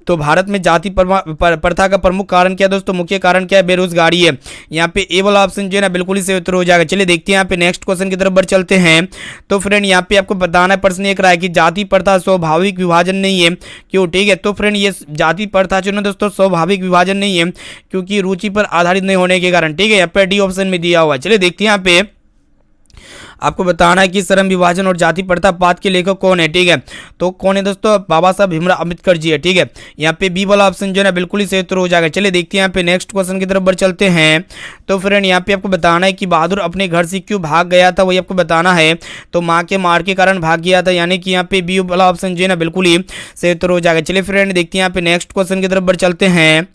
तो भारत में जाति प्रथा का प्रमुख कारण क्या है दोस्तों? मुख्य कारण क्या है? बेरोजगारी है। यहाँ पे ए वाला ऑप्शन जो है ना बिल्कुल ही सही उत्तर हो जाएगा। चलिए देखते हैं यहाँ पे नेक्स्ट क्वेश्चन की तरफ बढ़ चलते हैं। तो फ्रेंड यहाँ पे आपको बताना है, प्रश्न एक रहा है कि जाति प्रथा स्वाभाविक विभाजन नहीं है, क्यों? ठीक है, तो फ्रेंड ये जाति प्रथा जो ना दोस्तों स्वाभाविक विभाजन नहीं है, क्योंकि रुचि पर आधारित नहीं होने के कारण। ठीक है, यहाँ पे डी ऑप्शन में दिया हुआ है। चलिए देखते हैं यहाँ पे आपको बताना है कि श्रम विभाजन और जाति प्रथा पाठ के लेखक कौन है? ठीक है, तो कौन है दोस्तों? बाबा साहब भीमराव अम्बेडकर जी है। ठीक है, यहाँ पे बी वाला ऑप्शन जो है ना बिल्कुल ही सही उत्तर हो जाएगा। चलिए देखते हैं यहाँ पे नेक्स्ट क्वेश्चन की तरफ बढ़ चलते हैं। तो फ्रेंड यहाँ पे आपको बताना है कि बहादुर अपने घर से क्यों भाग गया था, वही आपको बताना है। तो माँ के मार के कारण भाग गया था, यानी कि यहाँ पे बी वाला ऑप्शन जो है ना बिल्कुल ही सही उत्तर हो जाएगा। चलिए फ्रेंड देखते हैं यहाँ पे नेक्स्ट क्वेश्चन की तरफ बढ़ चलते हैं।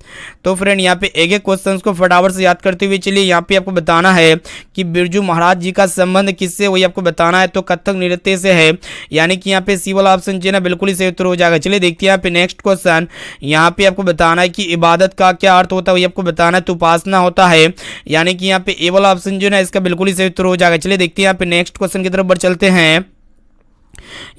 तो फ्रेंड यहाँ पे एक एक क्वेश्चन को फटाफट से याद करते हुए चलिए, यहाँ पे आपको बताना है कि बिरजू महाराज जी का संबंध किससे, वही आपको बताना है। तो कथक नृत्य से है, यानी कि यहाँ पे सी वाला ऑप्शन जो है ना बिल्कुल ही सही उत्तर हो जाएगा। चलिए देखते हैं यहाँ पे नेक्स्ट क्वेश्चन, यहाँ पे आपको बताना है कि इबादत का क्या अर्थ होता है, वही आपको बताना है। तो उपासना होता है, यानी कि यहाँ पे ए वाला ऑप्शन जो है ना इसका बिल्कुल ही सही उत्तर हो जाएगा। चलिए देखते हैं यहाँ पे नेक्स्ट क्वेश्चन की तरफ बढ़ चलते हैं।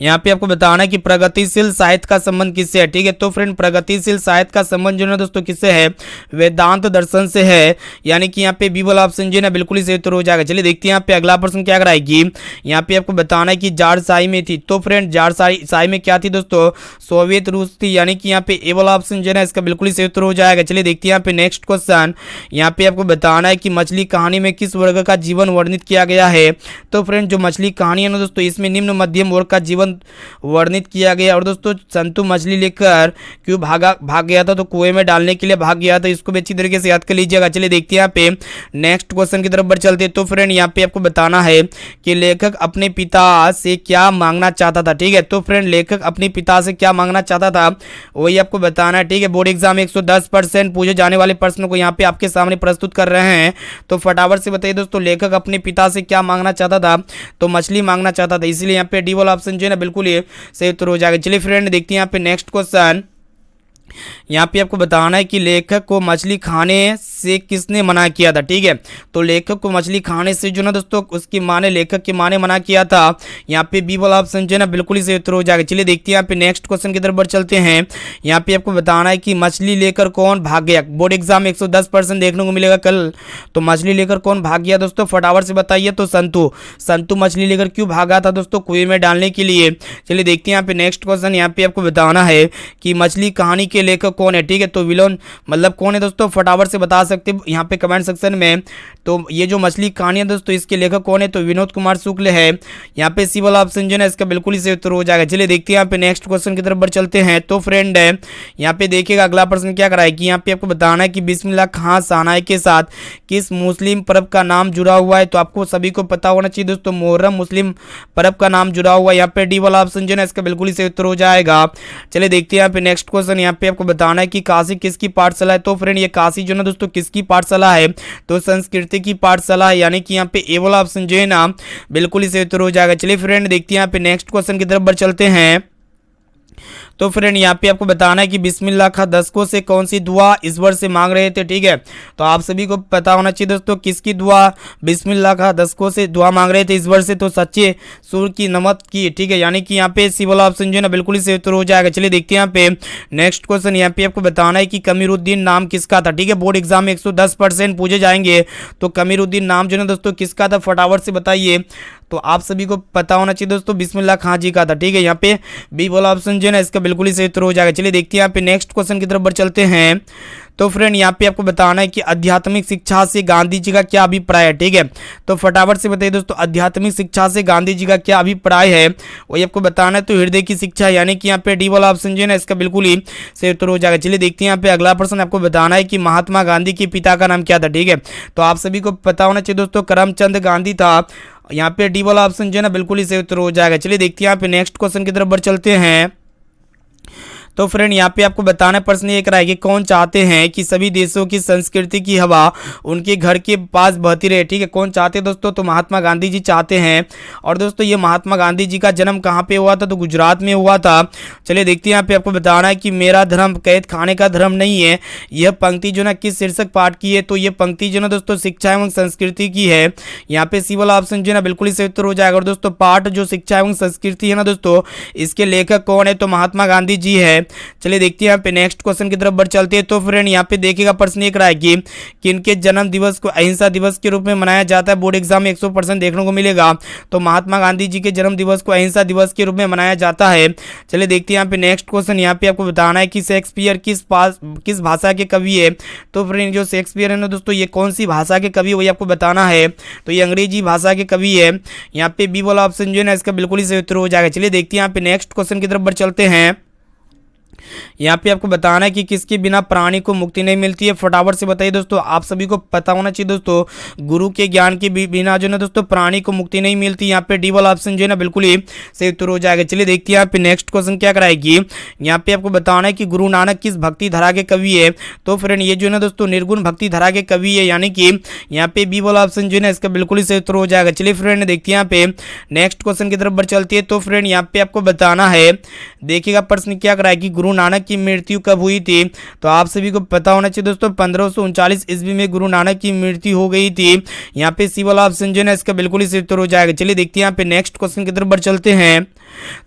यहाँ पे आपको बताना है कि प्रगतिशील साहित्य का संबंध किससे है? ठीक है, तो फ्रेंड प्रगतिशील साहित्य का संबंध जो है दोस्तों किससे है? वेदांत दर्शन से है, यानी कि यहाँ पे बी वाला ऑप्शन जो है ना बिल्कुल ही सही उत्तर हो जाएगा। चलिए देखते हैं यहाँ पे अगला प्रश्न क्या कराएगी। यहाँ पे आपको बताना है कि जारशाही में थी, तो फ्रेंड जारशाही में क्या थी दोस्तों? सोवियत रूस थी, यानी कि यहाँ पे ए वाला ऑप्शन जो है ना इसका बिल्कुल ही सही उत्तर हो जाएगा। चलिए देखते हैं यहाँ पे नेक्स्ट क्वेश्चन, यहाँ पे आपको बताना है कि मछली कहानी में किस वर्ग का जीवन वर्णित किया गया है? तो फ्रेंड जो मछली कहानी है ना दोस्तों इसमें निम्न मध्यम वर्ग का जीवन वर्णित किया गया। और दोस्तों संतु मछली लेकर क्यों भाग गया था? तो कुएं में डालने के लिए भाग गया था। इसको भी अच्छी तरीके से याद कर लीजिएगा। चलिए देखते हैं यहाँ पे नेक्स्ट क्वेश्चन की तरफ बढ़ चलते हैं। तो फ्रेंड यहाँ पे आपको बताना है कि लेखक अपने पिता से क्या मांगना चाहता था? ठीक है, तो फ्रेंड लेखक अपने पिता से क्या मांगना चाहता था वही आपको बताना है। ठीक है, बोर्ड एग्जाम 110% पूछे जाने वाले प्रश्नों को यहाँ पे आपके सामने प्रस्तुत कर रहे हैं, तो फटाफट से बताइए दोस्तों लेखक अपने पिता से क्या मांगना चाहता था? तो मछली मांगना चाहता था, इसलिए यहाँ पे डी वाला ऑप्शन जो है ना बिल्कुल ही सही उत्तर हो जाएगा। चलिए फ्रेंड देखते हैं यहाँ पे नेक्स्ट क्वेश्चन, यहाँ पे आपको बताना है कि लेखक को मछली खाने से किसने मना किया था? ठीक है, तो लेखक को मछली खाने से जो ना दोस्तों उसकी माँ ने, लेखक की माँ ने मना किया था। यहाँ पे बी वाला ऑप्शन जो है ना बिल्कुल ही सही उत्तर हो जाएगा। चलिए देखते हैं यहाँ पे नेक्स्ट क्वेश्चन की तरफ बढ़ चलते हैं। यहाँ पे आपको बताना है कि मछली लेकर कौन भाग गया? बोर्ड एग्जाम 110% देखने को मिलेगा कल। तो मछली लेकर कौन भाग गया दोस्तों? फटाफट से बताइए। तो संतु मछली लेकर क्यों भागा था दोस्तों? कुएं में डालने के लिए। चलिए देखते हैं यहाँ पे नेक्स्ट क्वेश्चन, यहाँ पे आपको बताना है कि मछली कहानी के लेखक कौन है? ठीक है, तो विलोन मतलब कौन है दोस्तों? फटाफट से बता सकते यहाँ पे कमेंट सेक्शन में। तो ये जो मछली कहानी है दोस्तों इसके लेखक कौन है? तो विनोद कुमार शुक्ल है। यहाँ पे सी वाला ऑप्शन जो है इसका बिल्कुल ही सही उत्तर हो जाएगा। चलिए देखते हैं यहाँ पे नेक्स्ट क्वेश्चन की तरफ बढ़ चलते हैं। तो फ्रेंड यहाँ पे देखिएगा अगला प्रश्न क्या कराए कि यहाँ पे आपको बताना है कि बिस्मिल्लाह खां शहनाई के साथ किस मुस्लिम पर्व का नाम जुड़ा हुआ है? तो आपको सभी को पता होना चाहिए दोस्तों, मुहर्रम मुस्लिम पर्व का नाम जुड़ा हुआ है। यहाँ पे डी वाला ऑप्शन जो है इसका बिल्कुल ही सही उत्तर हो जाएगा। चलिए देखते हैं यहाँ पे नेक्स्ट क्वेश्चन, यहाँ पे आपको बताना है कि काशी किसकी पाठशाला है? तो फ्रेंड ये काशी जो ना दोस्तों किसकी पाठशाला है? तो संस्कृति की पाठशाला है, यानी कि यहाँ पे ए वाला ऑप्शन जो है ना बिल्कुल ही सही उत्तर हो जाएगा। चलिए फ्रेंड देखते हैं यहाँ पे नेक्स्ट क्वेश्चन की तरफ बढ़ चलते हैं। तो फ्रेंड यहाँ पे आपको बताना है कि बिस्मिल्लाह खां दशकों से कौन सी दुआ ईश्वर से मांग रहे थे? ठीक है, तो आप सभी को पता होना चाहिए दोस्तों किसकी दुआ बिस्मिल्लाह खां दशकों से दुआ मांग रहे थे ईश्वर से? तो सच्चे सुर की नमत की। ठीक है, यानी कि यहाँ पे सी वाला ऑप्शन जो है ना बिल्कुल ही सही उत्तर हो जाएगा। चलिए देखते हैं यहाँ पे नेक्स्ट क्वेश्चन, यहाँ पे आपको बताना है कि कमीरुद्दीन नाम किसका था? ठीक है, बोर्ड एग्जाम में 110% पूछे जाएंगे। तो कमीरुद्दीन नाम जो है ना दोस्तों किसका था? फटाफट से बताइए। तो आप सभी को पता होना चाहिए दोस्तों बिस्मिल्लाह खां जी का था। ठीक है, यहाँ पे बी वाला ऑप्शन जो है ना इसका बिल्कुल ही सही उत्तर हो जाएगा। चलिए देखते हैं यहाँ पे नेक्स्ट क्वेश्चन की तरफ बढ़ चलते हैं। तो फ्रेंड यहाँ पे आपको बताना है कि आध्यात्मिक शिक्षा से गांधी जी का क्या अभिप्राय है। ठीक है, तो फटाफट से बताइए दोस्तों आध्यात्मिक शिक्षा से गांधी जी का क्या अभिप्राय है, वही आपको बताना है। तो हृदय की शिक्षा, यानी कि यहाँ पे डी वाला ऑप्शन जो है ना इसका बिल्कुल ही सही उत्तर हो जाएगा। चलिए देखते हैं यहाँ पे अगला प्रश्न आपको बताना है कि महात्मा गांधी के पिता का नाम क्या था। ठीक है, तो आप सभी को पता होना चाहिए दोस्तों करमचंद गांधी था। यहाँ पे डी वाला ऑप्शन जो है ना बिल्कुल ही सही उत्तर हो जाएगा। चलिए देखते हैं यहाँ पे नेक्स्ट क्वेश्चन की तरफ बढ़ चलते हैं। तो फ्रेंड यहाँ पे आपको बताना प्रश्न ये करा है कि कौन चाहते हैं कि सभी देशों की संस्कृति की हवा उनके घर के पास बहती रहे। ठीक है, कौन चाहते हैं दोस्तों, तो महात्मा गांधी जी चाहते हैं। और दोस्तों ये महात्मा गांधी जी का जन्म कहाँ पे हुआ था, तो गुजरात में हुआ था। चलिए देखते हैं यहाँ पे आपको बताना है कि मेरा धर्म कैद खाने का धर्म नहीं है। यह पंक्ति जो ना किस शीर्षक पाठ की है, तो ये पंक्ति जो ना दोस्तों शिक्षा एवं संस्कृति की है। यहाँ पे सी वाला ऑप्शन जो है ना बिल्कुल ही सही उत्तर हो जाएगा। और दोस्तों पाठ जो शिक्षा एवं संस्कृति है ना दोस्तों, इसके लेखक कौन है, तो महात्मा गांधी जी है। चलिए देखते हैं यहाँ पे नेक्स्ट क्वेश्चन की तरफ बढ़ चलते हैं। तो फ्रेंड यहाँ पे देखिएगा प्रश्न एक रहा है कि किनके जन्म दिवस को अहिंसा दिवस के रूप में मनाया जाता है। बोर्ड एग्जाम में 100% देखने को मिलेगा। तो महात्मा गांधी जी के जन्म दिवस को अहिंसा दिवस के रूप में मनाया जाता है। चलिए देखते हैं यहाँ पे नेक्स्ट क्वेश्चन। यहाँ पे आपको बताना है कि शेक्सपियर किस भाषा के कवि है। तो फ्रेंड जो शेक्सपियर है ना दोस्तों, ये कौन सी भाषा के कवि, वही आपको बताना है। तो ये अंग्रेजी भाषा के कवि है। यहाँ पे बी वाला ऑप्शन जो है ना इसका बिल्कुल ही सही उत्तर हो जाएगा। चलिए देखते हैं यहाँ पे नेक्स्ट क्वेश्चन की तरफ बढ़ चलते हैं। यहाँ पे आपको बताना है कि किसके बिना प्राणी को मुक्ति नहीं मिलती है। फटाफट से बताइए दोस्तों, आप सभी को पता होना चाहिए दोस्तों गुरु के ज्ञान के बिना जो है ना दोस्तों प्राणी को मुक्ति नहीं मिलती। यहाँ पे डी वाला ऑप्शन जो है ना बिल्कुल ही सही उत्तर हो जाएगा। चलिए देखते हैं यहाँ पे नेक्स्ट क्वेश्चन क्या कराएगी। यहाँ पे आपको बताना है कि गुरु नानक किस भक्ति धारा के कवि है। तो फ्रेंड ये जो है ना दोस्तों निर्गुण भक्ति धारा के कवि है, यानी कि यहाँ पे बी वाला ऑप्शन जो है ना इसका बिल्कुल ही सही उत्तर हो जाएगा। चलिए फ्रेंड देखते हैं यहाँ पे नेक्स्ट क्वेश्चन की तरफ बढ़ चलती है। तो फ्रेंड यहाँ पे आपको बताना है, देखिएगा प्रश्न क्या कराएगी, गुरु नानक की मृत्यु कब हुई थी। तो आप सभी को पता होना चाहिए दोस्तों 1539 ईस्वी में गुरु नानक की मृत्यु हो गई थी। यहाँ पे सी वाला ऑप्शन जो है ना इसका बिल्कुल ही सही उत्तर हो जाएगा। चलिए देखते हैं यहाँ पे नेक्स्ट क्वेश्चन की तरफ बढ़ चलते हैं।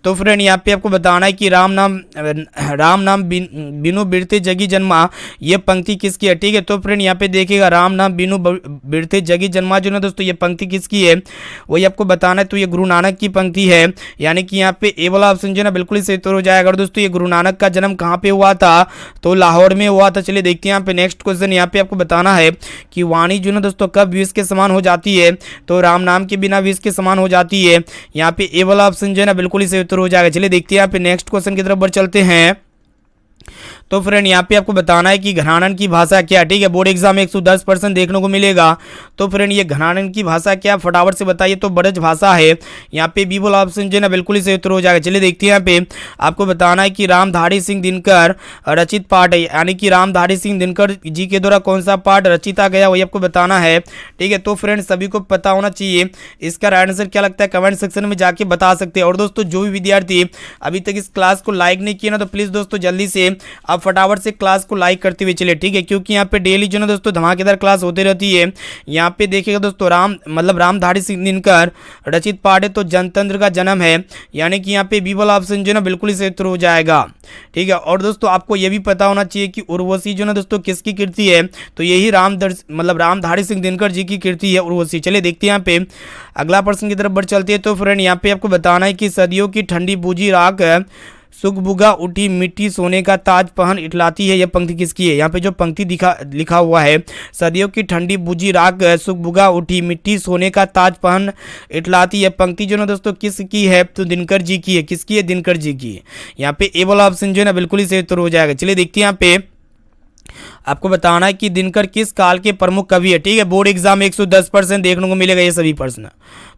तो फ्रेंड यहाँ पे आपको बताना है कि राम नाम बिनु बिरते जगी जन्मा, ये पंक्ति किसकी है। ठीक है, तो फ्रेंड यहाँ पे देखिएगा राम नाम बिनु बिरते जगी जन्मा जो ना दोस्तों ये पंक्ति किसकी है, वही आपको बताना है। तो ये गुरु नानक की पंक्ति है, यानी कि यहाँ पे ए वाला ऑप्शन जो है ना बिल्कुल ही सही उत्तर हो जाएगा। और दोस्तों ये गुरु नानक का जन्म कहाँ पे हुआ था, तो लाहौर में हुआ था। चलिए देखते हैं यहाँ पे नेक्स्ट क्वेश्चन। यहाँ पे आपको बताना है कि वाणी जो ना दोस्तों कब विष के समान हो जाती है, तो राम नाम के बिना विष के समान हो जाती है। यहाँ पे ए वाला ऑप्शन जो है ना बिल्कुल ही सही उत्तर हो जाएगा। चलिए देखते हैं यहाँ पे नेक्स्ट क्वेश्चन की तरफ बढ़ चलते हैं। तो फ्रेंड यहाँ पे आपको बताना है कि घरानन की भाषा क्या। ठीक है, बोर्ड एग्जाम में 110% देखने को मिलेगा। तो फ्रेंड ये घरानन की भाषा क्या, फटाफट से बताइए। तो ब्रज भाषा है। यहाँ पे बी वाला ऑप्शन जो है ना बिल्कुल ही सही उत्तर हो जाएगा। चलिए देखते हैं यहाँ पे आपको बताना है कि रामधारी सिंह दिनकर रचित पाठ है, यानी कि रामधारी सिंह दिनकर जी के द्वारा कौन सा पाठ रचिता गया, वही आपको बताना है। ठीक है, तो फ्रेंड सभी को पता होना चाहिए। इसका राइट आंसर क्या लगता है कमेंट सेक्शन में जाके बता सकते हैं। और दोस्तों जो भी विद्यार्थी अभी तक इस क्लास को लाइक नहीं किया ना, तो प्लीज़ दोस्तों जल्दी से आप फटाफट से क्लास को लाइक करते हुए चले। ठीक है, क्योंकि यहाँ पे डेली जो ना दोस्तों धमाकेदार क्लास होती रहती है। यहाँ पे देखिएगा दोस्तों रामधारी सिंह दिनकर रचित पाठ है, तो जनतंत्र का जन्म है, यानी कि यहाँ पे बी वाला ऑप्शन जो ना बिल्कुल ही सही उत्तर हो जाएगा। ठीक है, और दोस्तों आपको ये भी पता होना चाहिए कि उर्वशी जो ना दोस्तों किसकी कृति है, तो यही रामधारी सिंह दिनकर जी की कृति है उर्वशी। चलिए देखते हैं यहाँ पे अगला प्रश्न की तरफ बढ़ चलते हैं। तो फ्रेंड यहाँ पे आपको बताना है कि सदियों की ठंडी बूझी राख सुगबुगा उठी मिट्टी सोने का ताज पहन इटलाती है, यह पंक्ति किसकी है। यहाँ पे जो पंक्ति लिखा हुआ है, सदियों की ठंडी बुझी राख सुगबुगा उठी मिट्टी सोने का ताज पहन इटलाती है, पंक्ति जो ना दोस्तों किसकी है, तो दिनकर जी की है। किसकी है, दिनकर जी की है। यहाँ पे ए वाला ऑप्शन जो है ना बिल्कुल ही सही उत्तर हो जाएगा। चलिए देखते हैं यहाँ पे आपको बताना है कि दिनकर किस काल के प्रमुख कवि है। ठीक है, बोर्ड एग्जाम में 110% देखने को मिलेगा ये सभी प्रश्न।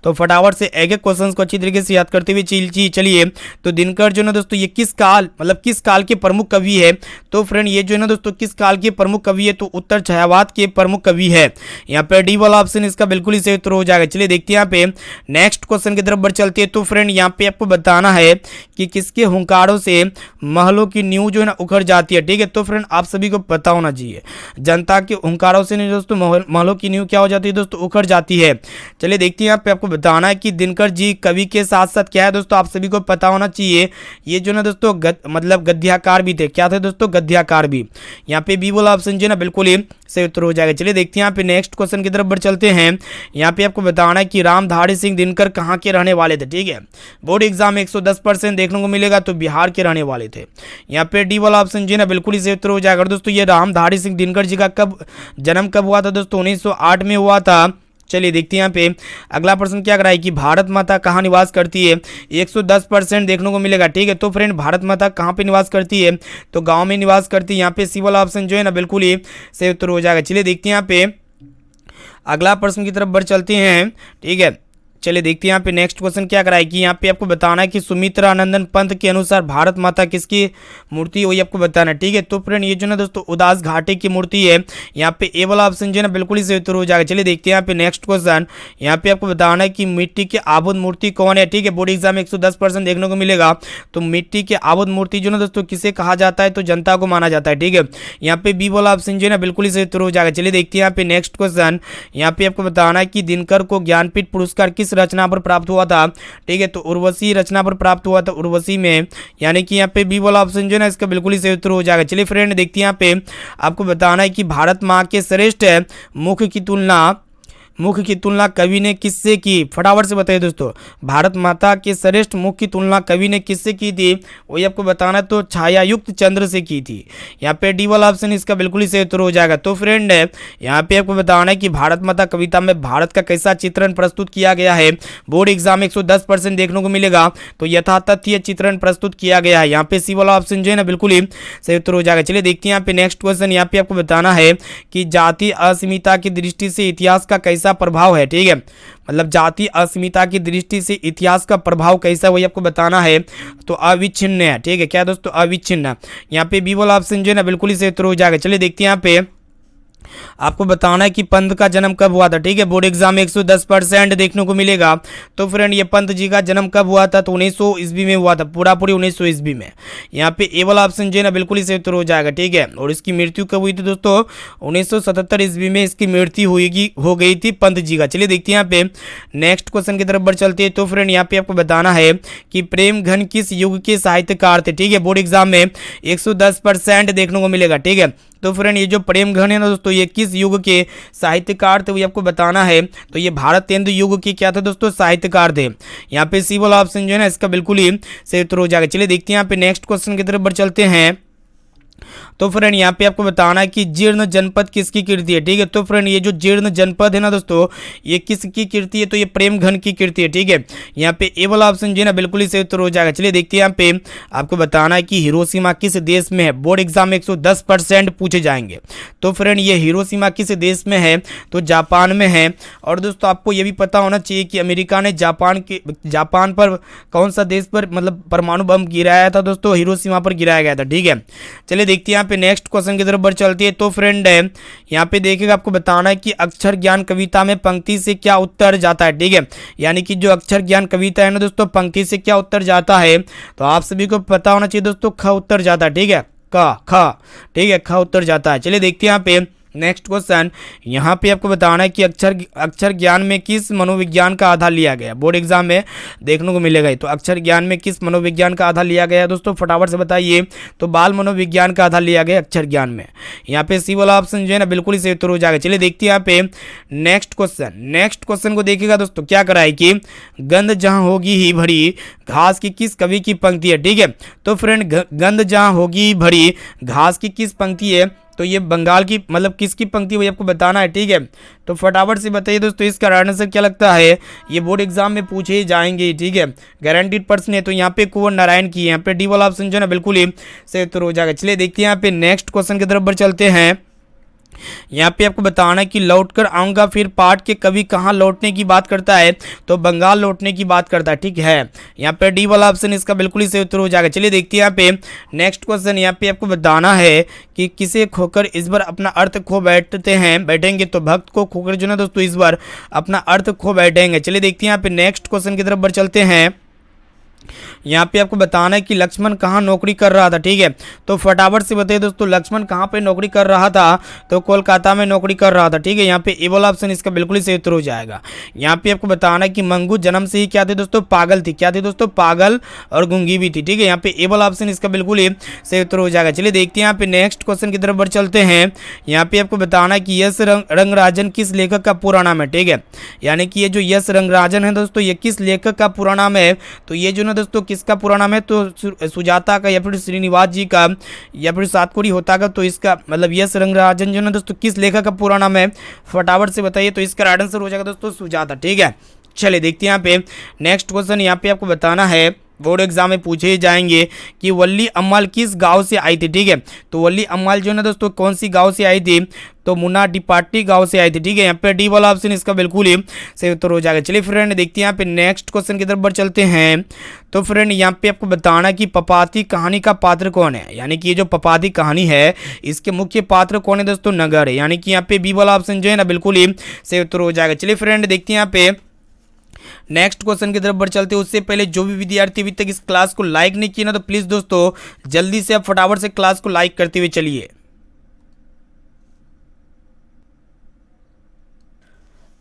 तो फटाफट से एक एक क्वेश्चन को अच्छी तरीके से याद करते हुए चलिए। तो दिनकर जो ना दोस्तों ये किस काल के प्रमुख कवि है। तो फ्रेंड ये जो है ना दोस्तों किस काल के प्रमुख कवि है, तो उत्तर छायावाद के प्रमुख कवि है। यहाँ पे डी वाला ऑप्शन इसका बिल्कुल ही सही उत्तर हो जाएगा। चलिए देखते हैं यहाँ पे नेक्स्ट क्वेश्चन की तरफ बढ़ चलते हैं। तो फ्रेंड यहाँ पे आपको बताना है कि किसके हुंकारों से महलों की नींव जो है ना उखड़ जाती है। ठीक है, तो फ्रेंड आप सभी को पता होना समझिए। जनता के हुंकारों से नहीं दोस्तों महलों की नींव क्या हो जाती है दोस्तों, उखड़ जाती है। चलिए देखते हैं यहाँ पे आपको बताना है कि दिनकर जी कवि के साथ साथ क्या है दोस्तों, आप सभी को पता होना चाहिए, ये जो ना दोस्तों मतलब गद्याकार भी थे। क्या थे दोस्तों, गद्याकार भी। यहाँ पे बी वाला ऑप्शन जो है ना बिल्कुल ही सही उत्तर हो जाएगा। चलिए देखते हैं यहाँ पे नेक्स्ट क्वेश्चन की तरफ बढ़ चलते हैं। यहाँ पे आपको बताना है कि रामधारी सिंह दिनकर कहाँ के रहने वाले थे। ठीक है, बोर्ड एग्जाम में 110% देखने को मिलेगा, तो बिहार के रहने वाले थे। यहाँ पे डी वाला ऑप्शन जो है ना बिल्कुल ही सही उत्तर हो जाएगा। दोस्तों ये रामधारी सिंह दिनकर जी का जन्म कब हुआ था दोस्तों, 1908 में हुआ था। चलिए देखते हैं यहाँ पे अगला प्रश्न क्या कराए कि भारत माता कहाँ निवास करती है। 110% देखने को मिलेगा। ठीक है, तो फ्रेंड भारत माता कहाँ पे निवास करती है, तो गांव में निवास करती है। यहाँ पे सी वाला ऑप्शन जो है ना बिल्कुल ही सही उत्तर हो जाएगा। चलिए देखते हैं यहाँ पे अगला प्रश्न की तरफ बढ़ चलते हैं। ठीक है, चलिए देखते हैं यहाँ पे नेक्स्ट क्वेश्चन क्या कराएगी। यहाँ पे आपको बताना है कि सुमित्रानंदन पंत के अनुसार भारत माता किसकी मूर्ति है, वही आपको बताना है। ठीक है, तो फ्रेंड ये जो ना दोस्तों उदास घाटी की मूर्ति है। यहाँ पे ए वाला ऑप्शन जो है ना बिल्कुल ही सही उत्तर हो जाएगा। चलिए देखते हैं यहाँ पे नेक्स्ट क्वेश्चन। यहाँ पे आपको बताना है कि मिट्टी के आबुद मूर्ति कौन है। ठीक है, बोर्ड एग्जाम में 110% देखने को मिलेगा। तो मिट्टी के आबुद मूर्ति जो ना दोस्तों किसे कहा जाता है, तो जनता को माना जाता है। ठीक है, यहाँ पे बी वाला ऑप्शन जो है ना बिल्कुल ही सही उत्तर हो जाएगा। चलिए देखते हैं यहाँ पे नेक्स्ट क्वेश्चन। यहाँ पे आपको बताना है कि दिनकर को ज्ञानपीठ पुरस्कार किस रचना पर प्राप्त हुआ था। ठीक है, तो उर्वशी रचना पर प्राप्त हुआ था, उर्वशी में। यानी कि यहाँ पे बी वाला ऑप्शन जो है ना इसका बिल्कुल ही सही उत्तर हो जाएगा। चलिए फ्रेंड देखते हैं यहाँ पे आपको बताना है कि भारत माँ के श्रेष्ठ मुख की तुलना कवि ने किससे की, फटाफट से बताइए दोस्तों। भारत माता के श्रेष्ठ मुख की तुलना कवि ने किससे की थी, वही आपको बताना, तो छायायुक्त चंद्र से की थी। यहाँ पे डी वाला ऑप्शन इसका बिल्कुल ही सही उत्तर हो जाएगा। तो फ्रेंड यहाँ पे आपको बताना है कि भारत माता कविता में भारत का कैसा चित्रण प्रस्तुत किया गया है। बोर्ड एग्जाम में 110% देखने को मिलेगा, तो यथातथ्य चित्रण प्रस्तुत किया गया है। यहाँ पे सी वाला ऑप्शन जो है ना बिल्कुल ही सही उत्तर हो जाएगा। चलिए देखते हैं यहाँ पे नेक्स्ट क्वेश्चन। यहाँ पे आपको बताना है कि जाति अस्मिता की दृष्टि से इतिहास का कैसा प्रभाव है। ठीक है, मतलब जाति अस्मिता की दृष्टि से इतिहास का प्रभाव कैसा, वही आपको बताना है। तो अविच्छिन्न है। ठीक है, क्या दोस्तों, अविच्छिन्न। यहाँ पे बी वाला ऑप्शन जो है ना बिल्कुल ही सही उत्तर हो जाएगा। चलिए देखते हैं यहाँ पे आपको बताना है कि पंत का जन्म कब हुआ था। ठीक है, बोर्ड एग्जाम में 110% देखने को मिलेगा। तो फ्रेंड ये पंत जी का जन्म कब हुआ था, तो 1900 ईस्वी में हुआ था, पूरी 1900 ईस्वी में। यहाँ पे ए वाला ऑप्शन जो है ना बिल्कुल ही सही उत्तर हो जाएगा। ठीक है, और इसकी मृत्यु कब हुई थी दोस्तों, 1977 ईस्वी में इसकी मृत्यु हो गई थी पंत जी का। चलिए देखते हैं यहाँ पे नेक्स्ट क्वेश्चन की तरफ बढ़ चलते हैं। तो फ्रेंड यहाँ पे आपको बताना है कि प्रेम घन किस युग के साहित्यकार थे। ठीक है, बोर्ड एग्जाम में 110% देखने को मिलेगा। ठीक है, तो फ्रेंड ये जो प्रेम घन है ना दोस्तों, ये किस युग के साहित्यकार थे, वो आपको बताना है। तो ये भारतेंदु युग के क्या थे दोस्तों, साहित्यकार थे। यहाँ पे सी वाला ऑप्शन जो है ना इसका बिल्कुल ही सही उत्तर हो जाएगा। चलिए देखते हैं यहाँ पे नेक्स्ट क्वेश्चन की तरफ बढ़ चलते हैं। तो फ्रेंड यहाँ पे आपको बताना है कि जीर्ण जनपद किसकी कृति है। ठीक है, तो फ्रेंड ये जो जीर्ण जनपद है ना दोस्तों, ये किसकी कृति है, तो ये प्रेम घन की कृति है। ठीक है, यहाँ पे ए वाला ऑप्शन जो है ना बिल्कुल ही सही उत्तर हो जाएगा। चलिए देखते हैं यहाँ पे आपको बताना है कि हिरोशिमा किस देश में है। बोर्ड एग्जाम में 110% पूछे जाएंगे। तो फ्रेंड ये हिरोशिमा किस देश में है, तो जापान में है। और दोस्तों आपको ये भी पता होना चाहिए कि अमेरिका ने जापान पर कौन सा देश पर मतलब परमाणु बम गिराया था दोस्तों, हिरोशिमा पर गिराया गया था। ठीक है, चलिए देखते हैं यहाँ पे नेक्स्ट क्वेश्चन की तरफ बढ़ चलती है। तो फ्रेंड है यहाँ पे देखिएगा, आपको बताना है कि अक्षर ज्ञान कविता में पंक्ति से क्या उत्तर जाता है। ठीक है, यानी कि जो अक्षर ज्ञान कविता है ना दोस्तों, पंक्ति से क्या उत्तर जाता है, तो आप सभी को पता होना चाहिए दोस्तों, ख उत्तर जाता है। ठीक है, ख। ठीक है, ख उत्तर जाता है। चलिए देखते हैं यहाँ पे नेक्स्ट क्वेश्चन। यहाँ पे आपको बताना है कि अक्षर ज्ञान में किस मनोविज्ञान का आधार लिया गया। बोर्ड एग्जाम में देखने को मिलेगा। तो अक्षर ज्ञान में किस मनोविज्ञान का आधार लिया गया है दोस्तों, फटाफट से बताइए। तो बाल मनोविज्ञान का आधार लिया गया अक्षर ज्ञान में। यहाँ पे सी वाला ऑप्शन जो है ना बिल्कुल ही सही उत्तर हो जाएगा। चलिए देखते हैं यहाँ पे नेक्स्ट क्वेश्चन को देखिएगा दोस्तों, क्या कराए कि गंध जहाँ होगी ही भरी घास की किस कवि की पंक्ति है। ठीक है, तो फ्रेंड गंध जहाँ होगी भरी घास की किस पंक्ति है, तो ये बंगाल की मतलब किसकी पंक्ति वही आपको बताना है। ठीक है, तो फटाफट से बताइए दोस्तों, इसका आंसर क्या लगता है, ये बोर्ड एग्जाम में पूछे जाएंगे। ठीक है, गारंटीड प्रश्न है। तो यहाँ पे कुंवर नारायण की, यहाँ पे डी वाला ऑप्शन जो है ना बिल्कुल ही सही उत्तर हो जाएगा। चलिए देखते हैं यहाँ पे नेक्स्ट क्वेश्चन की तरफ बढ़ चलते हैं। यहाँ पे आपको बताना है कि लौटकर आऊंगा फिर पाठ के कवि कहाँ लौटने की बात करता है, तो बंगाल लौटने की बात करता है। ठीक है, यहाँ पे डी वाला ऑप्शन इसका बिल्कुल ही सही उत्तर हो जाएगा। चलिए देखते हैं यहाँ पे नेक्स्ट क्वेश्चन। यहाँ पे आपको बताना है कि किसे खोकर इस बार अपना अर्थ खो बैठेंगे, तो भक्त को खोकर जो ना दोस्तों इस बार अपना अर्थ खो बैठेंगे। चलिए देखते हैं यहाँ पे नेक्स्ट क्वेश्चन की तरफ बढ़ चलते हैं। यहाँ पे आपको बताना है कि लक्ष्मण कहाँ नौकरी कर रहा था। ठीक है, तो फटाफट से बताइए दोस्तों, लक्ष्मण कहाँ पे नौकरी कर रहा था? तो कोलकाता में नौकरी कर रहा था। ठीक है, यहाँ पे ए वाला ऑप्शन इसका बिल्कुल ही सही उत्तर हो जाएगा। यहाँ पे आपको बताना है कि मंगू जन्म से ही क्या थी दोस्तों? पागल थी। क्या थी दोस्तों? पागल और गूंगी भी थी। ठीक है, यहाँ पे ए वाला ऑप्शन इसका बिल्कुल ही सही उत्तर हो जाएगा। चलिए देखते हैं यहाँ पे नेक्स्ट क्वेश्चन की तरफ बढ़ चलते हैं। यहाँ पे आपको बताना है कि यश रंगराजन किस लेखक का पूरा नाम है? ठीक है, यानी कि ये जो यश रंगराजन है दोस्तों, ये किस लेखक का पूरा नाम है? तो ये जो ना दोस्तों किसका पूरा नाम है? तो सुजाता का, या फिर श्रीनिवास जी का, या फिर सातकोड़ी होता का। तो इसका मतलब यश रंगराजन जो ना दोस्तों किस लेखक का पूरा नाम है? फटाफट से बताइए। तो इसका राइट आंसर हो जाएगा दोस्तों सुजाता। ठीक है, चलिए देखते हैं यहाँ पे नेक्स्ट क्वेश्चन। यहाँ पे आपको बताना है, बोर्ड एग्जाम में पूछे जाएंगे कि वल्ली अम्माल किस गांव से आई थी। ठीक है, तो वल्ली अम्माल जो है ना दोस्तों कौन सी गांव से आई थी? तो मुन्ना डिपाटी गांव से आई थी। ठीक है, यहाँ पे डी वाला ऑप्शन इसका बिल्कुल ही सही उत्तर हो जाएगा। चलिए फ्रेंड देखते हैं यहाँ पे नेक्स्ट क्वेश्चन की तरफ बढ़ चलते हैं। तो फ्रेंड यहाँ पे आपको बताना कि पपाती कहानी का पात्र कौन है? यानी कि ये जो पपाती कहानी है इसके मुख्य पात्र कौन है दोस्तों? नगर है। यानी कि यहाँ पे बी वाला ऑप्शन जो है ना बिल्कुल ही सही उत्तर हो जाएगा। चलिए फ्रेंड देखते हैं यहाँ पे नेक्स्ट क्वेश्चन की तरफ बढ़ चलते हैं। उससे पहले जो भी विद्यार्थी अभी तक इस क्लास को लाइक नहीं किया ना, तो प्लीज़ दोस्तों जल्दी से आप फटाफट से क्लास को लाइक करते हुए चलिए।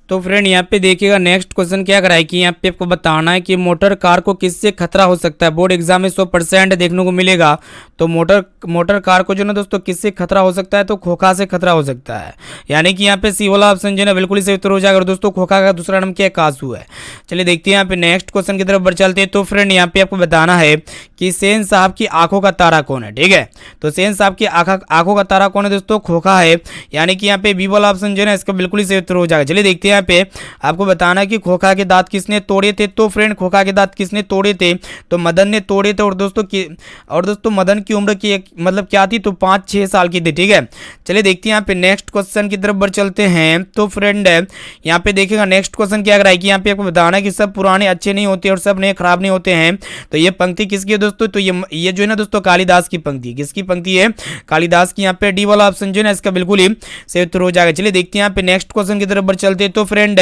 तो फ्रेंड यहाँ पे देखिएगा नेक्स्ट क्वेश्चन क्या कराए कि यहाँ पे आपको बताना है कि मोटर कार को किससे खतरा हो सकता है? बोर्ड एग्जाम में 100% देखने को मिलेगा। तो मोटर कार को जो ना दोस्तों किससे खतरा हो सकता है? तो खोखा से खतरा हो सकता है। यानी कि यहाँ पे सी वाला ऑप्शन जो है ना बिल्कुल ही सही उत्तर हो जाएगा। और दोस्तों खोखा का दूसरा नाम क्या है? कासू है। चलिए देखते हैं यहाँ पे नेक्स्ट क्वेश्चन की तरफ बढ़ चलते हैं। तो फ्रेंड यहाँ पे आपको बताना है कि सेन साहब की आंखों का तारा कौन है? ठीक है, तो सेन साहब की आंखों का तारा कौन है दोस्तों? खोखा है। यानी कि यहाँ पे बी वाला ऑप्शन जो है ना इसका बिल्कुल ही सही उत्तर हो जाएगा। चलिए देखते हैं यहाँ पे आपको बताना है कि खोखा के दांत किसने तोड़े थे? तो फ्रेंड खोखा के दांत किसने तोड़े थे? तो मदन ने तोड़े थे। और दोस्तों मदन की उम्र की मतलब क्या थी? तो 5-6 साल की थी। ठीक है, चलिए देखते हैं यहाँ पे नेक्स्ट क्वेश्चन की तरफ बढ़ चलते हैं। तो फ्रेंड यहाँ पे देखिएगा नेक्स्ट क्वेश्चन क्या कराए कि यहाँ पे आपको बताना है कि सब पुराने अच्छे नहीं होते और सब नए खराब नहीं होते हैं। तो ये पंक्ति किसकी है दोस्तों? तो ये जो है ना दोस्तों कालिदास की पंक्ति। किसकी पंक्ति है? कालिदास की। यहाँ पे डी वाला ऑप्शन जो है ना इसका बिल्कुल ही सही उत्तर हो जाएगा। चलिए देखते हैं यहाँ पे नेक्स्ट क्वेश्चन की तरफ बढ़ चलते हैं। तो फ्रेंड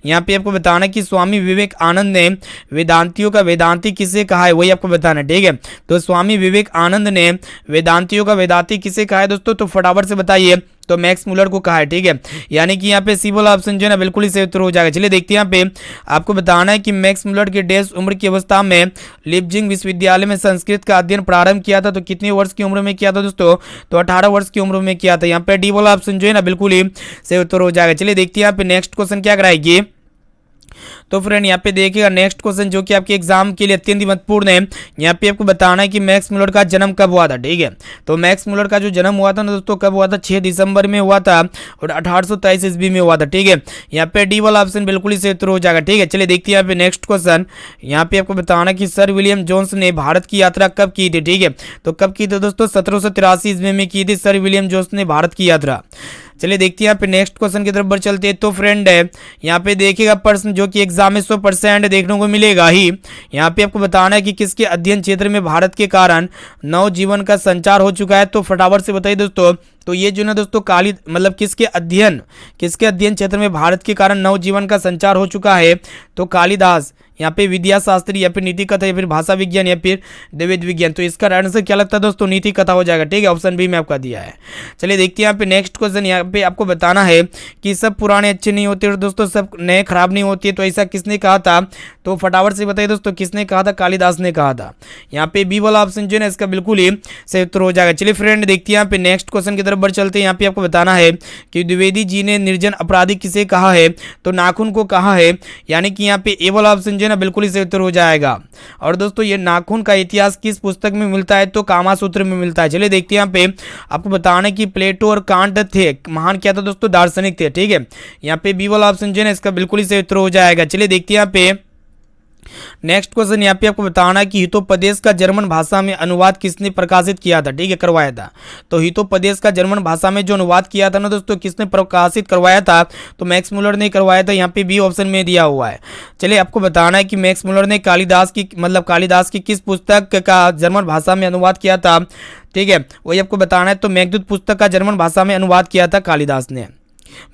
यहाँ पे आपको बताना कि स्वामी विवेकानंद ने वेदांतियों का वेदांती किसे कहा है? वही आपको बताना है। ठीक है, तो स्वामी विवेकानंद ने वेदांतियों का वेदांती किसे कहा है दोस्तों? तो फटाफट से बताइए। तो मैक्स मुलर को कहा है। ठीक है, यानी कि यहाँ पे सी वाला ऑप्शन जो है ना बिल्कुल ही सही उत्तर हो जाएगा। चलिए देखते हैं यहाँ पे आपको बताना है कि मैक्स मुलर की डेढ़ उम्र की अवस्था में लिपजिंग विश्वविद्यालय में संस्कृत का अध्ययन प्रारंभ किया था। तो कितने वर्ष की उम्र में किया था दोस्तों? तो 18 वर्ष की उम्र में किया था। यहाँ पे डी वाला ऑप्शन जो है ना बिल्कुल ही सही उत्तर हो जाएगा। चलिए देखते हैं यहाँ पे नेक्स्ट क्वेश्चन क्या कराएगी। तो फ्रेंड यहाँ पे देखिएगा नेक्स्ट क्वेश्चन जो कि आपके एग्जाम के लिए अत्यंत महत्वपूर्ण है। यहाँ पे आपको बताना है कि मैक्स मुलर का जन्म कब हुआ था। ठीक है, तो मैक्स मुलर का जो जन्म हुआ था ना दोस्तों कब हुआ था? 6 दिसंबर में हुआ था और 1823 ईस्वी में हुआ था। ठीक है, यहाँ पे डी वाला ऑप्शन बिल्कुल ही सही उत्तर हो जाएगा। ठीक है, चलिए देखते हैं यहाँ पे नेक्स्ट क्वेश्चन। यहाँ पे आपको बताना कि सर विलियम जोन्स ने भारत की यात्रा कब की थी? ठीक है, तो कब की थी दोस्तों? 1783 ईस्वी में की थी सर विलियम जोन्स ने भारत की यात्रा। चलिए देखते हैं यहाँ पे नेक्स्ट क्वेश्चन की तरफ बढ़ चलते हैं। तो फ्रेंड यहाँ पे देखिएगा प्रश्न जो कि एग्जाम में 100% देखने को मिलेगा ही। यहाँ पे आपको बताना है कि किसके अध्ययन क्षेत्र में भारत के कारण नव जीवन का संचार हो चुका है? तो फटाफट से बताइए दोस्तों। तो ये जो ना दोस्तों मतलब किसके अध्ययन क्षेत्र में भारत के कारण नव जीवन का संचार हो चुका है? तो कालिदास। यहाँ पे विद्या शास्त्री या फिर नीति कथा या फिर भाषा विज्ञान या फिर द्विविध विज्ञान। तो इसका राइट आंसर क्या लगता है दोस्तों? नीति कथा हो जाएगा। ठीक है, ऑप्शन बी में आपका दिया है। चलिए देखते हैं यहाँ पे नेक्स्ट क्वेश्चन। यहाँ पे आपको बताना है कि सब पुराने अच्छे नहीं होते और दोस्तों सब नए खराब नहीं होती है। तो ऐसा किसने कहा था? तो फटाफट से बताइए दोस्तों किसने कहा था? कालिदास ने कहा था। यहाँ पे बी वाला ऑप्शन जो है ना इसका बिल्कुल ही सही उत्तर हो जाएगा। चलिए फ्रेंड देखते हैं यहाँ पे नेक्स्ट क्वेश्चन की तरफ बढ़ चलते हैं। यहाँ पे आपको बताना है कि द्विवेदी जी ने निर्जन अपराधी किसे कहा है? तो नाखून को कहा है। यानी कि यहाँ पे ए वाला ऑप्शन जो है ना बिल्कुल ही सही उत्तर हो जाएगा। और दोस्तों ये नाखून का इतिहास किस पुस्तक में मिलता है? तो कामासूत्र में मिलता है। चलिए देखते हैं यहाँ पे आपको बताना है कि प्लेटो और कांट थे महान क्या था दोस्तों? दार्शनिक थे। ठीक है, यहाँ पे बी वाला ऑप्शन जो है ना इसका बिल्कुल ही सही उत्तर हो जाएगा। चलिए देखते हैं यहाँ पे नेक्स्ट क्वेश्चन। यहाँ पे आपको बताना है कि हितोपदेश का जर्मन भाषा में अनुवाद किसने प्रकाशित किया था? ठीक है, करवाया था। तो हितोपदेश का जर्मन भाषा में जो अनुवाद किया था ना दोस्तों किसने प्रकाशित करवाया था? तो मैक्स मुलर ने करवाया था। यहाँ पे बी ऑप्शन में दिया हुआ है। चलिए आपको बताना है कि मैक्स मुलर ने कालिदास की किस पुस्तक का जर्मन भाषा में अनुवाद किया था? ठीक है, वही आपको बताना है। तो मेघदूत पुस्तक का जर्मन भाषा में अनुवाद किया था कालिदास ने।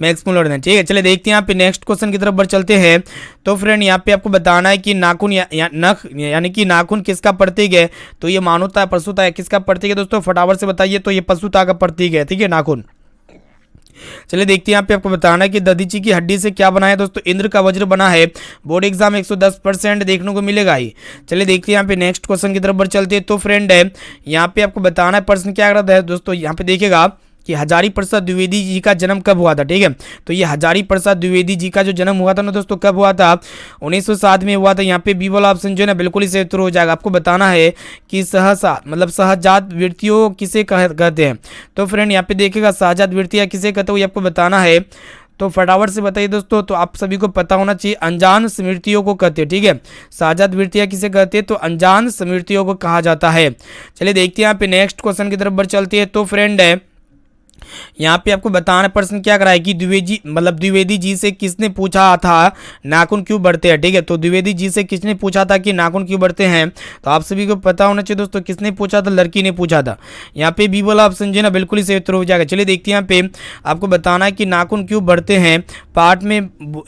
मैक्स मोलर ने, ठीक है। चलिए देखते हैं यहाँ पे नेक्स्ट क्वेश्चन की तरफ बढ़ चलते हैं। तो फ्रेंड यहाँ पे आपको बताना है कि नाखून नख यानी कि नाखून किसका प्रतीक है। तो ये मानवता है, पशुता है, किसका प्रतीक है दोस्तों, फटाफट से बताइए। तो ये पशुता का प्रतीक है, ठीक है, नाखून। चलिए देखते हैं यहाँ पे आपको बताना है कि दधीची की हड्डी से क्या बना है दोस्तों, इंद्र का वज्र बना है। बोर्ड एग्जाम 110% देखने को मिलेगा ही। चलिए देखते हैं यहाँ पे नेक्स्ट क्वेश्चन की तरफ बढ़ चलते हैं। तो फ्रेंड है यहाँ पे आपको बताना है प्रश्न क्या रहता है दोस्तों, यहाँ पे देखिएगा कि हजारी प्रसाद द्विवेदी जी का जन्म कब हुआ था, ठीक है। तो ये हजारी प्रसाद द्विवेदी जी का जो जन्म हुआ था ना दोस्तों, कब हुआ था, 1907 में हुआ था। यहाँ पे बी वाला ऑप्शन जो है ना बिल्कुल ही सही उत्तर हो जाएगा। आपको बताना है कि सहसा मतलब सहजात वृत्तियों किसे कहते हैं। तो फ्रेंड यहाँ पे देखिएगा सहजात वृत्तियाँ किसे कहते हो, ये आपको बताना है। तो फटाफट से बताइए दोस्तों। तो आप सभी को पता होना चाहिए, अनजान स्मृतियों को कहते हैं, ठीक है। सहजात वृत्तियाँ किसे कहते हैं, तो अनजान स्मृतियों को कहा जाता है। चलिए देखते हैं यहाँ पे नेक्स्ट क्वेश्चन की तरफ बढ़ चलती है। तो फ्रेंड है यहाँ पे आपको बताना प्रश्न क्या कराए कि द्विवेदी जी से किसने पूछा था नाखून क्यों बढ़ते हैं, ठीक है। तो द्विवेदी जी से किसने पूछा था कि नाखून क्यों बढ़ते हैं। तो आप सभी को पता होना चाहिए दोस्तों, किसने पूछा था, लड़की ने पूछा था। यहाँ पे बी वाला ऑप्शन जो है ना बिल्कुल ही सही उत्तर हो जाएगा। चलिए देखते हैं यहाँ पे आपको बताना है कि नाखून क्यों बढ़ते हैं। पाठ में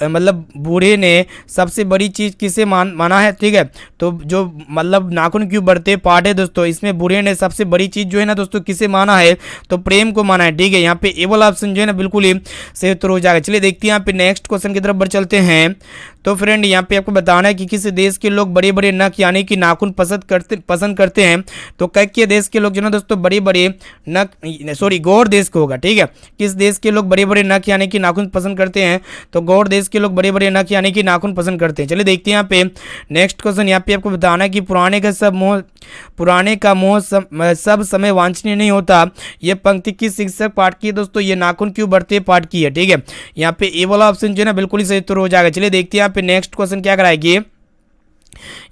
मतलब बूढ़े ने सबसे बड़ी चीज किसे माना है, ठीक है। तो जो मतलब नाखून क्यों बढ़ते पाठ है दोस्तों, इसमें बूढ़े ने सबसे बड़ी चीज जो है ना दोस्तों किसे माना है, तो प्रेम को माना है, ठीक है। यहाँ पे ए वाला ऑप्शन जो है ना बिल्कुल ही सही उत्तर हो जाएगा। चलिए देखते हैं यहाँ पे नेक्स्ट क्वेश्चन की तरफ बढ़ चलते हैं। तो फ्रेंड यहाँ पे आपको बताना है कि किस देश के लोग बड़े बड़े नख यानी कि नाखून पसंद करते हैं। तो कई देश के लोग जो ना दोस्तों बड़े बड़े नख गौड़ देश को होगा, ठीक है। किस देश के लोग बड़े बड़े नख यानी कि नाखून पसंद करते हैं, तो गौड़ देश के लोग बड़े बड़े नख यानी कि नाखून पसंद करते हैं। चलिए देखते हैं यहाँ पे नेक्स्ट क्वेश्चन। यहाँ पे आपको बताना है कि पुराने का मोह सब समय वांछनीय नहीं होता। ये पंक्ति किस शिक्षक पाठ की है दोस्तों, ये नाखून क्यों बढ़ते पाठ की है, ठीक है। यहाँ पे ए वाला ऑप्शन जो है ना बिल्कुल ही सही उत्तर हो जाएगा। चलिए देखते हैं यहाँ पे नेक्स्ट क्वेश्चन क्या कराएगी।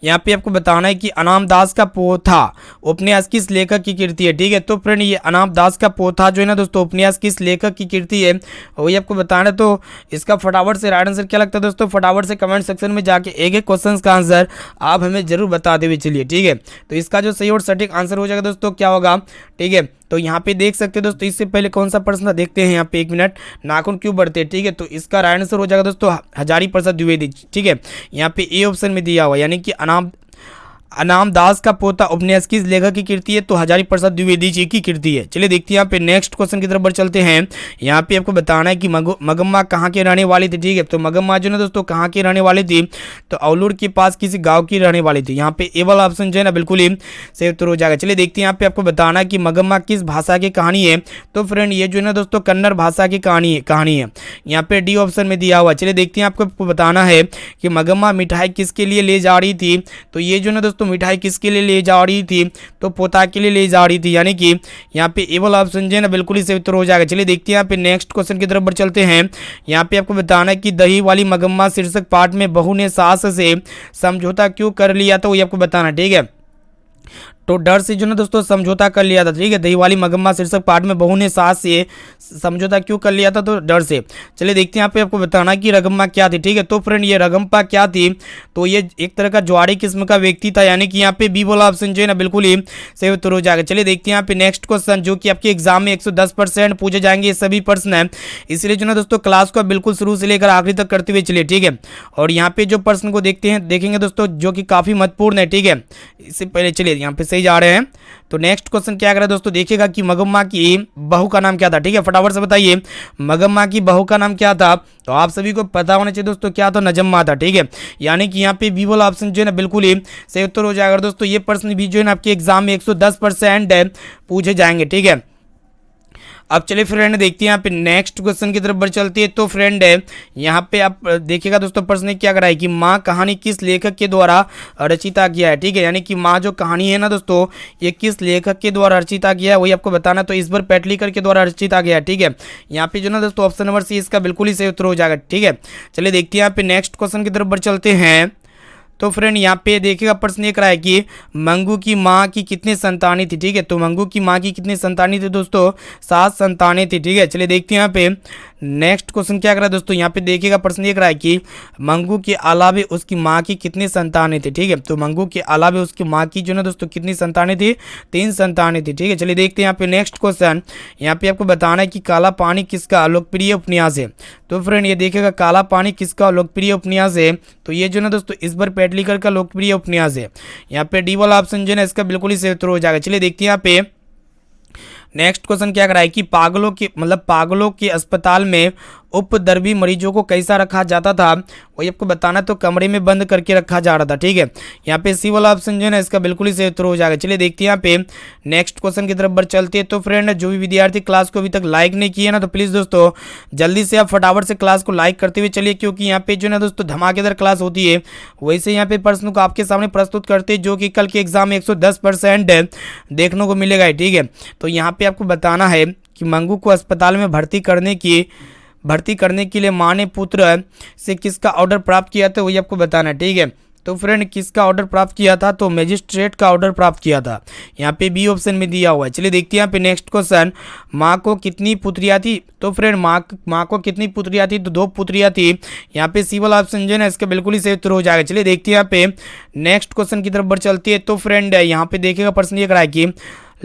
यहाँ पे आपको बताना है कि अनाम दास का पोथा उपन्यास किस लेखक की कृति है, ठीक है। तो फ्रेंड ये अनाम दास का पोथा जो है ना दोस्तों उपन्यास किस लेखक की कृति है, वही आपको बताना है। तो इसका फटाफट से राइट आंसर क्या लगता है दोस्तों, फटाफट से कमेंट सेक्शन में जाके एक एक क्वेश्चन का आंसर आप हमें जरूर बता देवे, चलिए, ठीक है। तो इसका जो सही और सटीक आंसर हो जाएगा दोस्तों क्या होगा, ठीक है। तो यहाँ पे देख सकते हैं दोस्तों, इससे पहले कौन सा प्रश्न था देखते हैं यहाँ पे, एक मिनट, नाखून क्यों बढ़ते हैं, ठीक है। तो इसका राइट आंसर हो जाएगा दोस्तों हजारी प्रसाद द्विवेदी, ठीक है। यहाँ पे ए ऑप्शन में दिया हुआ यानी कि अनाम दास का पोता उपन्यास किस लेखक की कृति है, तो हजारी प्रसाद द्विवेदी जी की कृति है। चलिए देखते हैं यहाँ पे नेक्स्ट क्वेश्चन की तरफ बढ़ चलते हैं। यहाँ पे आपको बताना है कि मगम्मा कहाँ के रहने वाली थी, ठीक है। तो मगम्मा जो ना दोस्तों कहाँ की रहने वाली थी, तो अवलूर के पास किसी गाँव की रहने वाली थी। यहाँ पे ए वाला ऑप्शन जो है ना बिल्कुल ही सही उत्तर हो जाएगा। चलिए देखते हैं यहाँ पे आपको बताना है कि मगम्मा किस भाषा की कहानी है। तो फ्रेंड ये जो है ना दोस्तों कन्नड़ भाषा की कहानी है। यहाँ पे डी ऑप्शन में दिया हुआ। चलिए देखते हैं आपको बताना है कि मगम्मा मिठाई किसके लिए ले जा रही थी। तो ये जो ना दोस्तों मिठाई किसके लिए ले जा रही थी, तो पोता के लिए ले जा रही थी, यानी कि यहाँ पे ए वाला ऑप्शन जो है ना बिल्कुल ही सही उत्तर हो जाएगा। चलिए देखते हैं यहाँ पे नेक्स्ट क्वेश्चन की तरफ बढ़ चलते हैं। यहाँ पे आपको बताना है कि दही वाली मगम्मा शीर्षक पाठ में बहू ने सास से समझौता क्यों कर लिया, तो ये आपको बताना, ठीक है। तो डर से जो ना दोस्तों समझौता कर लिया था, ठीक है। दही वाली मगम्मा शीर्षक पाठ में बहू ने सास से समझौता क्यों कर लिया था, तो डर से। चलिए देखते हैं यहाँ पे आपको बताना कि रगम्मा क्या थी, ठीक है। तो फ्रेंड ये रगम्पा क्या थी, तो ये एक तरह का ज्वारी किस्म का व्यक्ति था, यानी कि यहाँ पे बी वाला ऑप्शन जो है ना बिल्कुल ही सही उत्तर हो जाएगा। चलिए देखते हैं यहाँ पे नेक्स्ट क्वेश्चन, जो कि आपके एग्जाम में 110% पूछे जाएंगे, ये सभी प्रश्न है, इसलिए जो ना दोस्तों क्लास को बिल्कुल शुरू से लेकर आखिरी तक करते हुए चलिए, ठीक है। और यहाँ पे जो प्रश्न को देखेंगे दोस्तों जो कि काफी महत्वपूर्ण है, ठीक है। इससे पहले चलिए यहाँ पे सही जा रहे हैं। तो नेक्स्ट क्वेश्चन क्या कर रहा है दोस्तों, देखिएगा कि मगम्मा की बहू का नाम क्या था, ठीक है। फटाफट से बताइए मगम्मा की बहू का नाम क्या था। तो आप सभी को पता होना चाहिए दोस्तों क्या था, नजम्मा था, ठीक है। यानी कि यहाँ पे बी वाला ऑप्शन जो है ना बिल्कुल ही सही उत्तर हो जाएगा। दोस्तों ये प्रश्न भी जो है ना आपके एग्जाम में 110% पूछे जाएंगे, ठीक है। अब चलिए फ्रेंड देखते हैं यहाँ पे नेक्स्ट क्वेश्चन की तरफ बढ़ चलती है। तो फ्रेंड है यहाँ पे आप देखिएगा दोस्तों प्रश्न क्या करा है कि माँ कहानी किस लेखक के द्वारा रचिता किया है, ठीक है। यानी कि माँ जो कहानी है ना दोस्तों ये किस लेखक के द्वारा रचिता किया है, वही आपको बताना। तो इस बार पेटलीकर के द्वारा रचिता किया है, ठीक है। यहाँ पे जो ना दोस्तों ऑप्शन नंबर सी इसका बिल्कुल ही सही उत्तर हो जाएगा, ठीक है। चलिए देखते हैं यहाँ पे नेक्स्ट क्वेश्चन की तरफ बढ़ चलते हैं। तो फ्रेंड यहाँ पे देखिएगा प्रश्न ये करा है कि मंगू की माँ की कितनी संतानें थी। ठीक है, तो मंगू की माँ की कितनी संतानें थी दोस्तों, 7 संतानें थी। ठीक है, चलिए देखते हैं यहाँ पे नेक्स्ट क्वेश्चन क्या करा है दोस्तों। यहाँ पे देखिएगा प्रश्न ये करा है कि मंगू के अलावे उसकी माँ की कितनी संतानें थी। ठीक है, तो मंगू के अलावे उसकी माँ की जो ना दोस्तों कितनी संतानें थी, 3 संतानें थी। ठीक है, चलिए देखते हैं यहाँ पे नेक्स्ट क्वेश्चन। यहाँ पे आपको बताना है कि काला पानी किसका लोकप्रिय उपन्यास है। तो फ्रेंड ये देखिएगा काला पानी किसका लोकप्रिय उपन्यास है, तो ये जो ना दोस्तों इसबर पेटलीकर का लोकप्रिय उपन्यास है। यहाँ पे डी वाला ऑप्शन जो है इसका बिल्कुल ही सही उत्तर हो जाएगा। चलिए देखते हैं यहाँ पे नेक्स्ट क्वेश्चन क्या कराए कि पागलों के अस्पताल में उपद्रवी मरीजों को कैसा रखा जाता था, वही आपको बताना है। तो कमरे में बंद करके रखा जा रहा था। ठीक है, यहाँ पे सी वाला ऑप्शन जो है ना इसका बिल्कुल ही सही उत्तर हो जाएगा। चलिए देखते हैं यहाँ पे नेक्स्ट क्वेश्चन की तरफ बढ़ चलते हैं। तो फ्रेंड जो भी विद्यार्थी क्लास को अभी तक लाइक नहीं किए ना, तो प्लीज़ दोस्तों जल्दी से आप फटाफट से क्लास को लाइक करते हुए चलिए, क्योंकि यहाँ पे जो है दोस्तों धमाकेदार क्लास होती है। वैसे यहाँ पे प्रश्न को आपके सामने प्रस्तुत करते हैं जो कि कल के एग्जाम में 110% देखने को मिलेगा। ठीक है, तो यहाँ पे आपको बताना है कि मंगू को अस्पताल में भर्ती करने के लिए माँ ने पुत्र से किसका ऑर्डर प्राप्त किया था, वही आपको बताना है। ठीक है, तो फ्रेंड किसका ऑर्डर प्राप्त किया था, तो मजिस्ट्रेट का ऑर्डर प्राप्त किया था। यहाँ पे बी ऑप्शन में दिया हुआ है। चलिए देखते हैं यहाँ पे नेक्स्ट क्वेश्चन। माँ को कितनी पुत्रियाँ थी, तो फ्रेंड माँ को कितनी पुत्रियाँ थी, तो 2 पुत्रियाँ थी। यहाँ पे सी वाला ऑप्शन जो है ना इसका बिल्कुल ही सही उत्तर हो जाएगा। चलिए देखते हैं यहाँ पे नेक्स्ट क्वेश्चन की तरफ बढ़ चलती है। तो फ्रेंड यहाँ पे देखिएगा प्रश्न ये कराए कि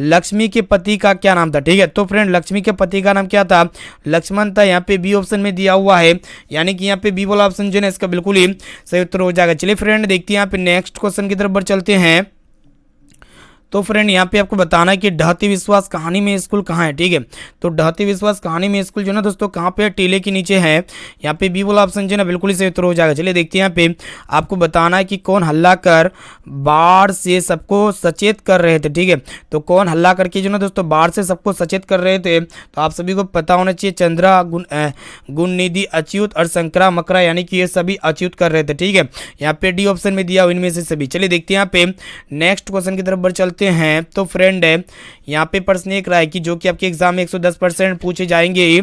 लक्ष्मी के पति का क्या नाम था। ठीक है, तो फ्रेंड लक्ष्मी के पति का नाम क्या था, लक्ष्मण था। यहाँ पे बी ऑप्शन में दिया हुआ है, यानी कि यहाँ पे बी वाला ऑप्शन जो है इसका बिल्कुल ही सही उत्तर हो जाएगा। चलिए फ्रेंड देखते हैं यहाँ पे नेक्स्ट क्वेश्चन की तरफ बढ़ चलते हैं। तो फ्रेंड यहाँ पे आपको बताना है कि ढहती विश्वास कहानी में स्कूल कहाँ है। ठीक है, तो ढहती विश्वास कहानी में स्कूल जो ना दोस्तों कहाँ पे है, टीले के नीचे है। यहाँ पे बी वाला ऑप्शन जो है ना बिल्कुल ही सही उत्तर हो जाएगा। चलिए देखते हैं यहाँ पे आपको बताना है कि कौन हल्ला कर बाढ़ से सबको सचेत कर रहे थे। ठीक है, तो कौन हल्ला करके जो ना दोस्तों बाढ़ से सबको सचेत कर रहे थे, तो आप सभी को पता होना चाहिए चंद्रा, गुणनिधि, अच्युत और शंकरा मकरा, यानी कि ये सभी अच्युत कर रहे थे। ठीक है, यहाँ पे डी ऑप्शन में दिया इनमें से सभी। चलिए देखते हैं यहाँ पे नेक्स्ट क्वेश्चन की तरफ बढ़ चलते हैं। तो फ्रेंड यहाँ पे प्रश्न एक रहा है कि जो कि आपके एग्जाम में 110% पूछे जाएंगे।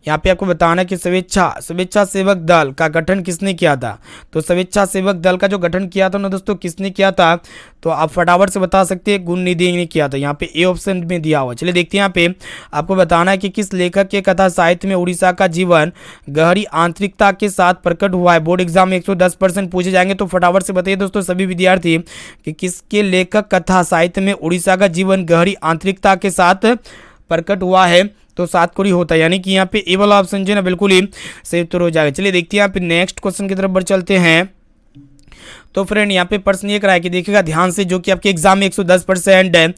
यहाँ पे आपको बताना कि स्वेच्छा सेवक दल का गठन किसने किया था। तो स्वेच्छा सेवक दल का जो गठन किया था ना दोस्तों किसने किया था, तो आप फटाफट से बता सकते हैं गुणनिधि ने किया था। यहाँ पे ए ऑप्शन में दिया हुआ। चलिए देखते हैं यहाँ पे आपको बताना है कि किस लेखक के कथा साहित्य में उड़ीसा का जीवन गहरी आंतरिकता के साथ प्रकट हुआ है। बोर्ड एग्जाम में 110% पूछे जाएंगे, तो फटाफट से बताइए दोस्तों सभी विद्यार्थी कि किसके लेखक कथा साहित्य में उड़ीसा का जीवन गहरी आंतरिकता के साथ प्रकट हुआ है, तो 7 कोरी होता है, यानी कि यहाँ पे ए वाला ऑप्शन जो है ना बिल्कुल ही सही उत्तर हो जाएगा। चलिए देखते हैं यहाँ पे नेक्स्ट क्वेश्चन की तरफ बढ़ चलते हैं। तो फ्रेंड यहाँ पे प्रश्न ये कराया कि देखिएगा ध्यान से, जो कि आपके एग्जाम में 110% है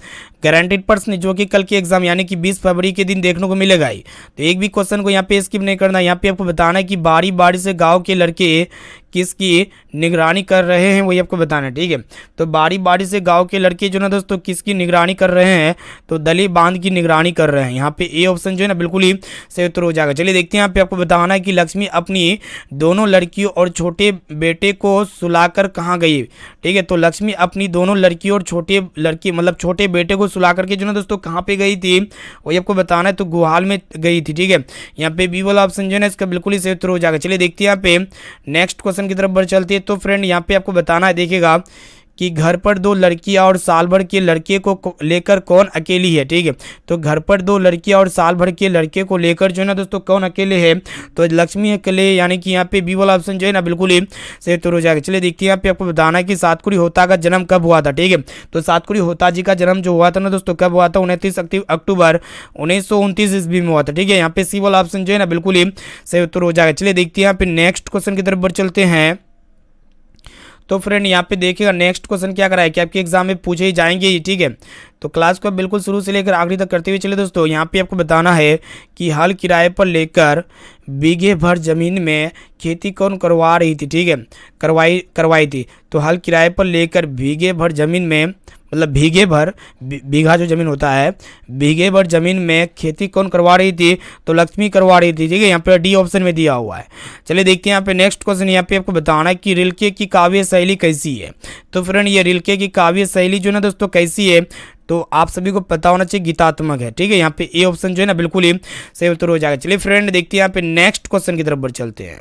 गारंटेड प्रश्न, जो कि कल के एग्जाम यानी कि 20 फरवरी के दिन देखने को मिलेगा ही। तो एक भी क्वेश्चन को यहाँ पे स्किप नहीं करना। यहाँ पे आपको बताना है कि बारी बारी से गांव के लड़के किसकी निगरानी कर रहे हैं, वही आपको बताना है। ठीक है, तो बारी बारी से गांव के लड़के जो ना दोस्तों किसकी निगरानी कर रहे हैं, तो दली बांध की निगरानी कर रहे हैं। यहाँ पे ए ऑप्शन जो है ना बिल्कुल ही सही उत्तर हो जाएगा। चलिए देखते हैं यहाँ पे आपको बताना है कि लक्ष्मी अपनी दोनों लड़कियों और छोटे बेटे को सुलाकर कहाँ गई। ठीक है, तो लक्ष्मी अपनी दोनों लड़कियों और छोटे बेटे को सुला करके जो ना दोस्तों कहाँ पे गई थी, वही आपको बताना है। तो गुहाल में गई थी। ठीक है, यहाँ पे बी वाला ऑप्शन जो है ना इसका बिल्कुल ही सही उत्तर हो जाएगा। चलिए देखते हैं यहाँ पे नेक्स्ट क्वेश्चन की तरफ बढ़ चलती है। तो फ्रेंड यहाँ पे आपको बताना है, देखिएगा कि घर पर 2 लड़कियां और साल भर के लड़के को लेकर कौन अकेली है। ठीक है, तो घर पर 2 लड़कियां और साल भर के लड़के को लेकर जो है ना दोस्तों कौन अकेले है, तो लक्ष्मी अकेले, यानी कि यहाँ पे बी वाला ऑप्शन जो है ना बिल्कुल ही सही उत्तर हो जाएगा। चलिए देखिए यहाँ पे आपको बताना है कि सातकुड़ी होता का जन्म कब हुआ था। ठीक है, तो सातकुड़ी होता जी का जन्म जो हुआ था ना दोस्तों कब हुआ था, 29 अक्टूबर 1929 ईस्वी में हुआ था। ठीक है, यहाँ पे सी वाला ऑप्शन जो है ना बिल्कुल ही सही उत्तर हो जाएगा। चलिए देखते हैं यहाँ पे नेक्स्ट क्वेश्चन की तरफ बढ़ चलते हैं। तो फ्रेंड यहाँ पे देखिएगा नेक्स्ट क्वेश्चन क्या कराया कि आपके एग्जाम में पूछे ही जाएंगे ही। ठीक है, तो क्लास को बिल्कुल शुरू से लेकर आखिरी तक करते हुए चले दोस्तों। यहाँ पे आपको बताना है कि हल किराए पर लेकर बीघे भर जमीन में खेती कौन करवा रही थी। ठीक है, करवाई थी। तो हल किराए पर लेकर बीघे भर जमीन में, मतलब बीघा जो जमीन होता है, बीघे भर जमीन में खेती कौन करवा रही थी, तो लक्ष्मी करवा रही थी। ठीक है, यहाँ पे डी ऑप्शन में दिया हुआ है। चलिए देखते हैं यहाँ पे नेक्स्ट क्वेश्चन। यहाँ पे आपको बताना है कि रिल्के की काव्य शैली कैसी है। तो फ्रेंड ये रिल्के की काव्य शैली जो ना दोस्तों कैसी है, तो आप सभी को पता होना चाहिए गीतात्मक है, ठीक है। यहाँ पे ए ऑप्शन जो है ना बिल्कुल ही सही उत्तर हो जाएगा। चलिए फ्रेंड देखते हैं यहाँ पे नेक्स्ट क्वेश्चन की तरफ बढ़ चलते हैं।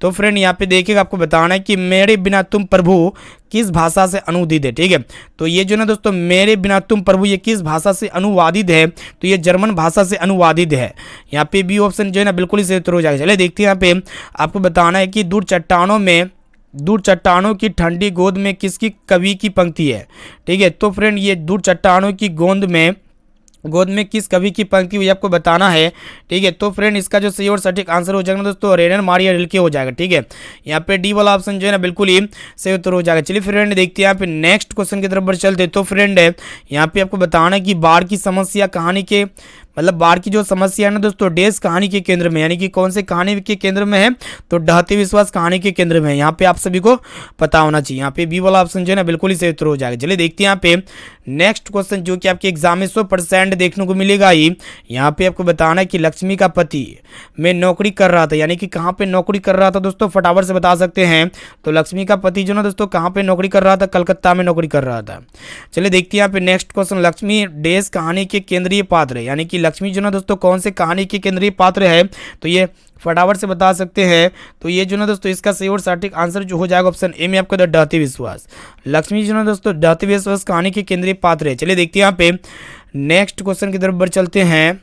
तो फ्रेंड यहाँ पे देखिएगा, आपको बताना है कि मेरे बिना तुम प्रभु किस भाषा से अनुवादित है, ठीक है। तो ये जो ना दोस्तों मेरे बिना तुम प्रभु ये किस भाषा से अनुवादित है, तो ये जर्मन भाषा से अनुवादित है। यहाँ पे बी ऑप्शन जो है ना बिल्कुल ही सही उत्तर हो जाएगा। चलिए देखते हैं यहाँ पे आपको बताना है कि दूर चट्टानों की ठंडी गोद में किसकी कवि की पंक्ति है, ठीक है। तो फ्रेंड ये दूर चट्टानों की गोद में किस कवि की पंक्ति हुई आपको बताना है, ठीक है। तो फ्रेंड इसका जो सही और सटीक आंसर हो जाएगा दोस्तों रेनर मारिया रिल्के हो जाएगा, ठीक है। यहाँ पे डी वाला ऑप्शन जो है ना बिल्कुल ही सही उत्तर हो जाएगा। चलिए फ्रेंड देखते हैं यहाँ पे नेक्स्ट क्वेश्चन की तरफ बढ़ चलते। तो फ्रेंड यहाँ पे आपको बताना है कि बाढ़ की समस्या कहानी के बाढ़ की जो समस्या है ना दोस्तों डेस कहानी के केंद्र में, यानी कि कौन से कहानी के केंद्र में है, तो ढहते विश्वास कहानी के केंद्र में है। यहाँ पे आप सभी को पता होना चाहिए। यहाँ पे बी वाला ऑप्शन जो है ना बिल्कुल ही सही उत्तर हो जाएगा। चलिए देखते हैं यहाँ पे नेक्स्ट क्वेश्चन जो कि आपके एग्जाम में 100% देखने को मिलेगा ही। यहाँ पे आपको बताना है कि लक्ष्मी का पति में नौकरी कर रहा था, यानी कि कहाँ पे नौकरी कर रहा था दोस्तों, फटाफट से बता सकते हैं। तो लक्ष्मी का पति जो ना दोस्तों कहाँ पे नौकरी कर रहा था, कलकत्ता में नौकरी कर रहा था। चलिए देखते हैं यहाँ पे नेक्स्ट क्वेश्चन, लक्ष्मी डेस कहानी के केंद्रीय पात्र है, यानी कि लक्ष्मी जो ना दोस्तों कौन से कहानी के केंद्रीय पात्र है, तो ये फटाफट से बता सकते हैं। तो ये जो ना दोस्तों इसका सही और सटीक आंसर जो हो जाएगा ऑप्शन ए में आपका ढहते विश्वास। लक्ष्मी जो ना दोस्तों ढहते विश्वास कहानी के केंद्रीय पात्र है। चलिए देखते हैं यहाँ पे नेक्स्ट क्वेश्चन की तरफ बढ़ चलते हैं।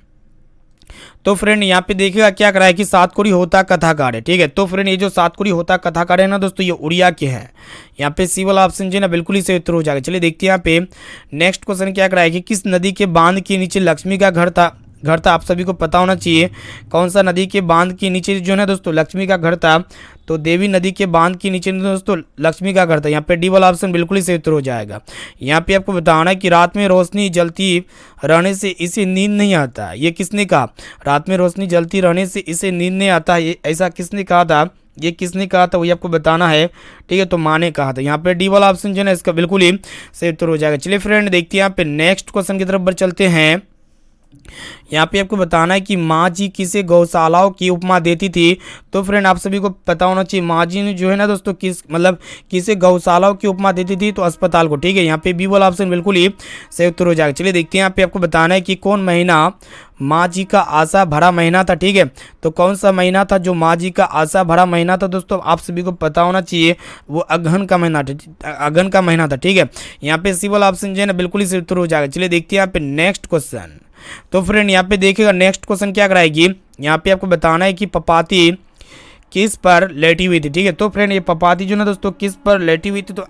तो फ्रेंड यहाँ पे देखिएगा क्या करा है कि सातकोरी होता कथाकार है, ठीक है। तो फ्रेंड ये जो सातकोरी होता कथाकार है ना दोस्तों ये उड़िया के हैं। यहाँ पे सी वाला ऑप्शन जो है ना बिल्कुल ही सही उत्तर हो जाएगा। चलिए देखते हैं यहाँ पे नेक्स्ट क्वेश्चन क्या करा है कि किस नदी के बांध के नीचे लक्ष्मी का घर था। आप सभी को पता होना चाहिए कौन सा नदी के बांध के नीचे जो है ना दोस्तों लक्ष्मी का घर था, तो देवी नदी के बांध के नीचे दोस्तों लक्ष्मी का घर था। यहाँ पे डी वाला ऑप्शन बिल्कुल ही सही उत्तर हो जाएगा। यहाँ पे आपको बताना है कि रात में रोशनी जलती रहने से इसे नींद नहीं आता, ये किसने कहा, रात में रोशनी जलती रहने से इसे नींद नहीं आता, ये ऐसा किसने कहा था, ये किसने कहा था वही आपको बताना है, ठीक है। तो माँ ने कहा था। यहाँ पे डी वाला ऑप्शन जो है ना इसका बिल्कुल ही सही उत्तर हो जाएगा। चलिए फ्रेंड देखते हैं यहाँ पे नेक्स्ट क्वेश्चन की तरफ बढ़ चलते हैं। यहाँ पे आपको बताना है कि माँ जी किसे गौशालाओं की उपमा देती थी। तो फ्रेंड आप सभी को पता होना चाहिए माँ जी ने जो है ना दोस्तों किसे गौशालाओं की उपमा देती थी, तो अस्पताल को, ठीक है। यहाँ पे बी वाला ऑप्शन बिल्कुल ही सही उत्तर हो जाएगा। चलिए देखते हैं यहाँ पे आपको बताना है कि कौन महीना माँ जी का आशा भरा महीना था, ठीक है। तो कौन सा महीना था जो माँ जी का आशा भरा महीना था दोस्तों, आप सभी को पता होना चाहिए वो अगहन का महीना था, ठीक है। यहाँ पे सी वाला ऑप्शन जो है ना बिल्कुल ही सही उत्तर हो जाएगा। चलिए देखते हैं यहाँ पे नेक्स्ट क्वेश्चन। तो फ्रेंड यहाँ पे देखिएगा नेक्स्ट क्वेश्चन क्या कराएगी। यहाँ पे आपको बताना है कि पपाती किस पर लेटी हुई थी, ठीक है। तो फ्रेंड ये पपाती जो ना दोस्तों किस पर लेटी हुई थी, तो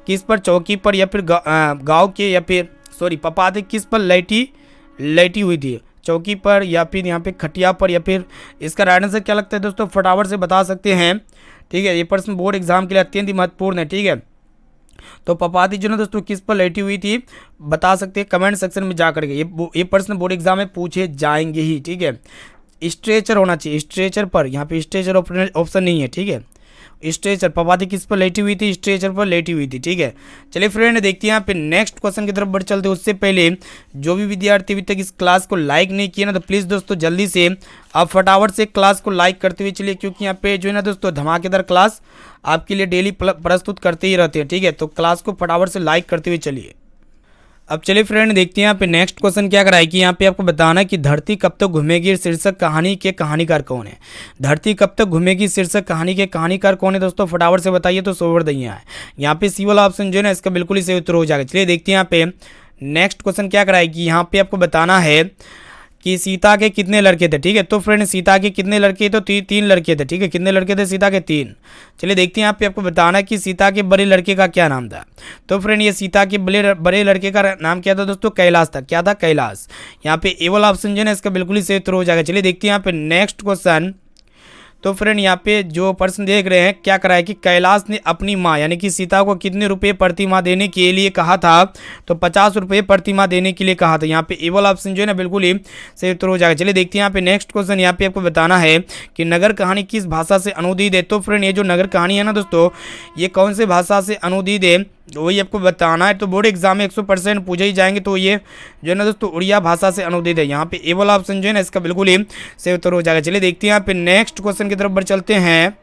किस पर, चौकी पर या फिर गाँव के, या फिर पपाती किस पर लेटी हुई थी, चौकी पर या फिर यहाँ पे खटिया पर, या फिर इसका राइट आंसर क्या लगता है दोस्तों फटाफट से बता सकते हैं, ठीक है। ये प्रश्न बोर्ड एग्जाम के लिए अत्यंत ही महत्वपूर्ण है, ठीक है। तो पपाती जो ना दोस्तों किस पर लेटी हुई थी बता सकते हैं कमेंट सेक्शन में जा करके। ये प्रश्न बोर्ड एग्जाम में पूछे जाएंगे ही, ठीक है। स्ट्रेचर होना चाहिए, स्ट्रेचर पर, यहाँ पे स्ट्रेचर ऑप्शन नहीं है, ठीक है। स्ट्रेचर, पपाती किस पर लेटी हुई थी, स्ट्रेचर पर लेटी हुई थी, ठीक है। चलिए फ्रेंड देखते हैं यहाँ पे नेक्स्ट क्वेश्चन की तरफ बढ़ चलते हैं। उससे पहले जो भी विद्यार्थी अभी तक इस क्लास को लाइक नहीं किया ना, तो प्लीज़ दोस्तों जल्दी से आप फटाफट से क्लास को लाइक करते हुए चलिए, क्योंकि यहाँ पे जो है ना दोस्तों धमाकेदार क्लास आपके लिए डेली प्रस्तुत करते ही रहते हैं, ठीक है। तो क्लास को फटाफट से लाइक करते हुए चलिए। अब चलिए फ्रेंड देखते हैं यहाँ पे नेक्स्ट क्वेश्चन क्या कराए कि यहाँ पे आपको बताना है कि धरती कब तक घूमेगी शीर्षक कहानी के कहानीकार कौन है। धरती कब तक घूमेगी शीर्षक कहानी के कहानीकार कौन है दोस्तों फटाफट से बताइए। तो सोवर दैया है। यहाँ पे सी वाला ऑप्शन जो है ना इसका बिल्कुल ही सही उत्तर हो जाएगा। चलिए देखते हैं यहाँ पे नेक्स्ट क्वेश्चन क्या कराएगी। यहाँ पे आपको बताना है कि सीता के कितने लड़के थे, ठीक है। तो फ्रेंड सीता के कितने लड़के, तो तीन लड़के थे, ठीक है। कितने लड़के थे सीता के? 3। चलिए देखते हैं यहाँ पे आपको बताना है कि सीता के बड़े लड़के का क्या नाम था। तो फ्रेंड ये सीता के बड़े लड़के का नाम क्या था दोस्तों? कैलाश था। क्या था? कैलाश। यहाँ पे ए वाला ऑप्शन जो है ना इसका बिल्कुल ही सही उत्तर हो जाएगा। चलिए देखते हैं यहाँ पे नेक्स्ट क्वेश्चन। तो फ्रेंड यहाँ पे जो प्रश्न देख रहे हैं क्या करा है कि कैलाश ने अपनी माँ यानी कि सीता को कितने रुपए प्रति माह देने के लिए कहा था। तो 50 रुपये प्रति माह देने के लिए कहा था। यहाँ पे ए वाला ऑप्शन जो है ना बिल्कुल ही सही उत्तर हो जाएगा। चलिए देखते हैं यहाँ पे नेक्स्ट क्वेश्चन। यहाँ पे आपको बताना है कि नगर कहानी किस भाषा से अनुदित है। तो फ्रेंड ये जो नगर कहानी है ना दोस्तों ये कौन से भाषा से अनुदित है वही आपको बताना है। तो बोर्ड एग्जाम में 100% पूछे ही जाएंगे। तो ये जो है ना दोस्तों उड़िया भाषा से अनुदित है। यहाँ पे ए वाला ऑप्शन जो है ना इसका बिल्कुल ही सही उत्तर हो जाएगा। चलिए देखते हैं यहाँ पे नेक्स्ट क्वेश्चन की तरफ बढ़ चलते हैं।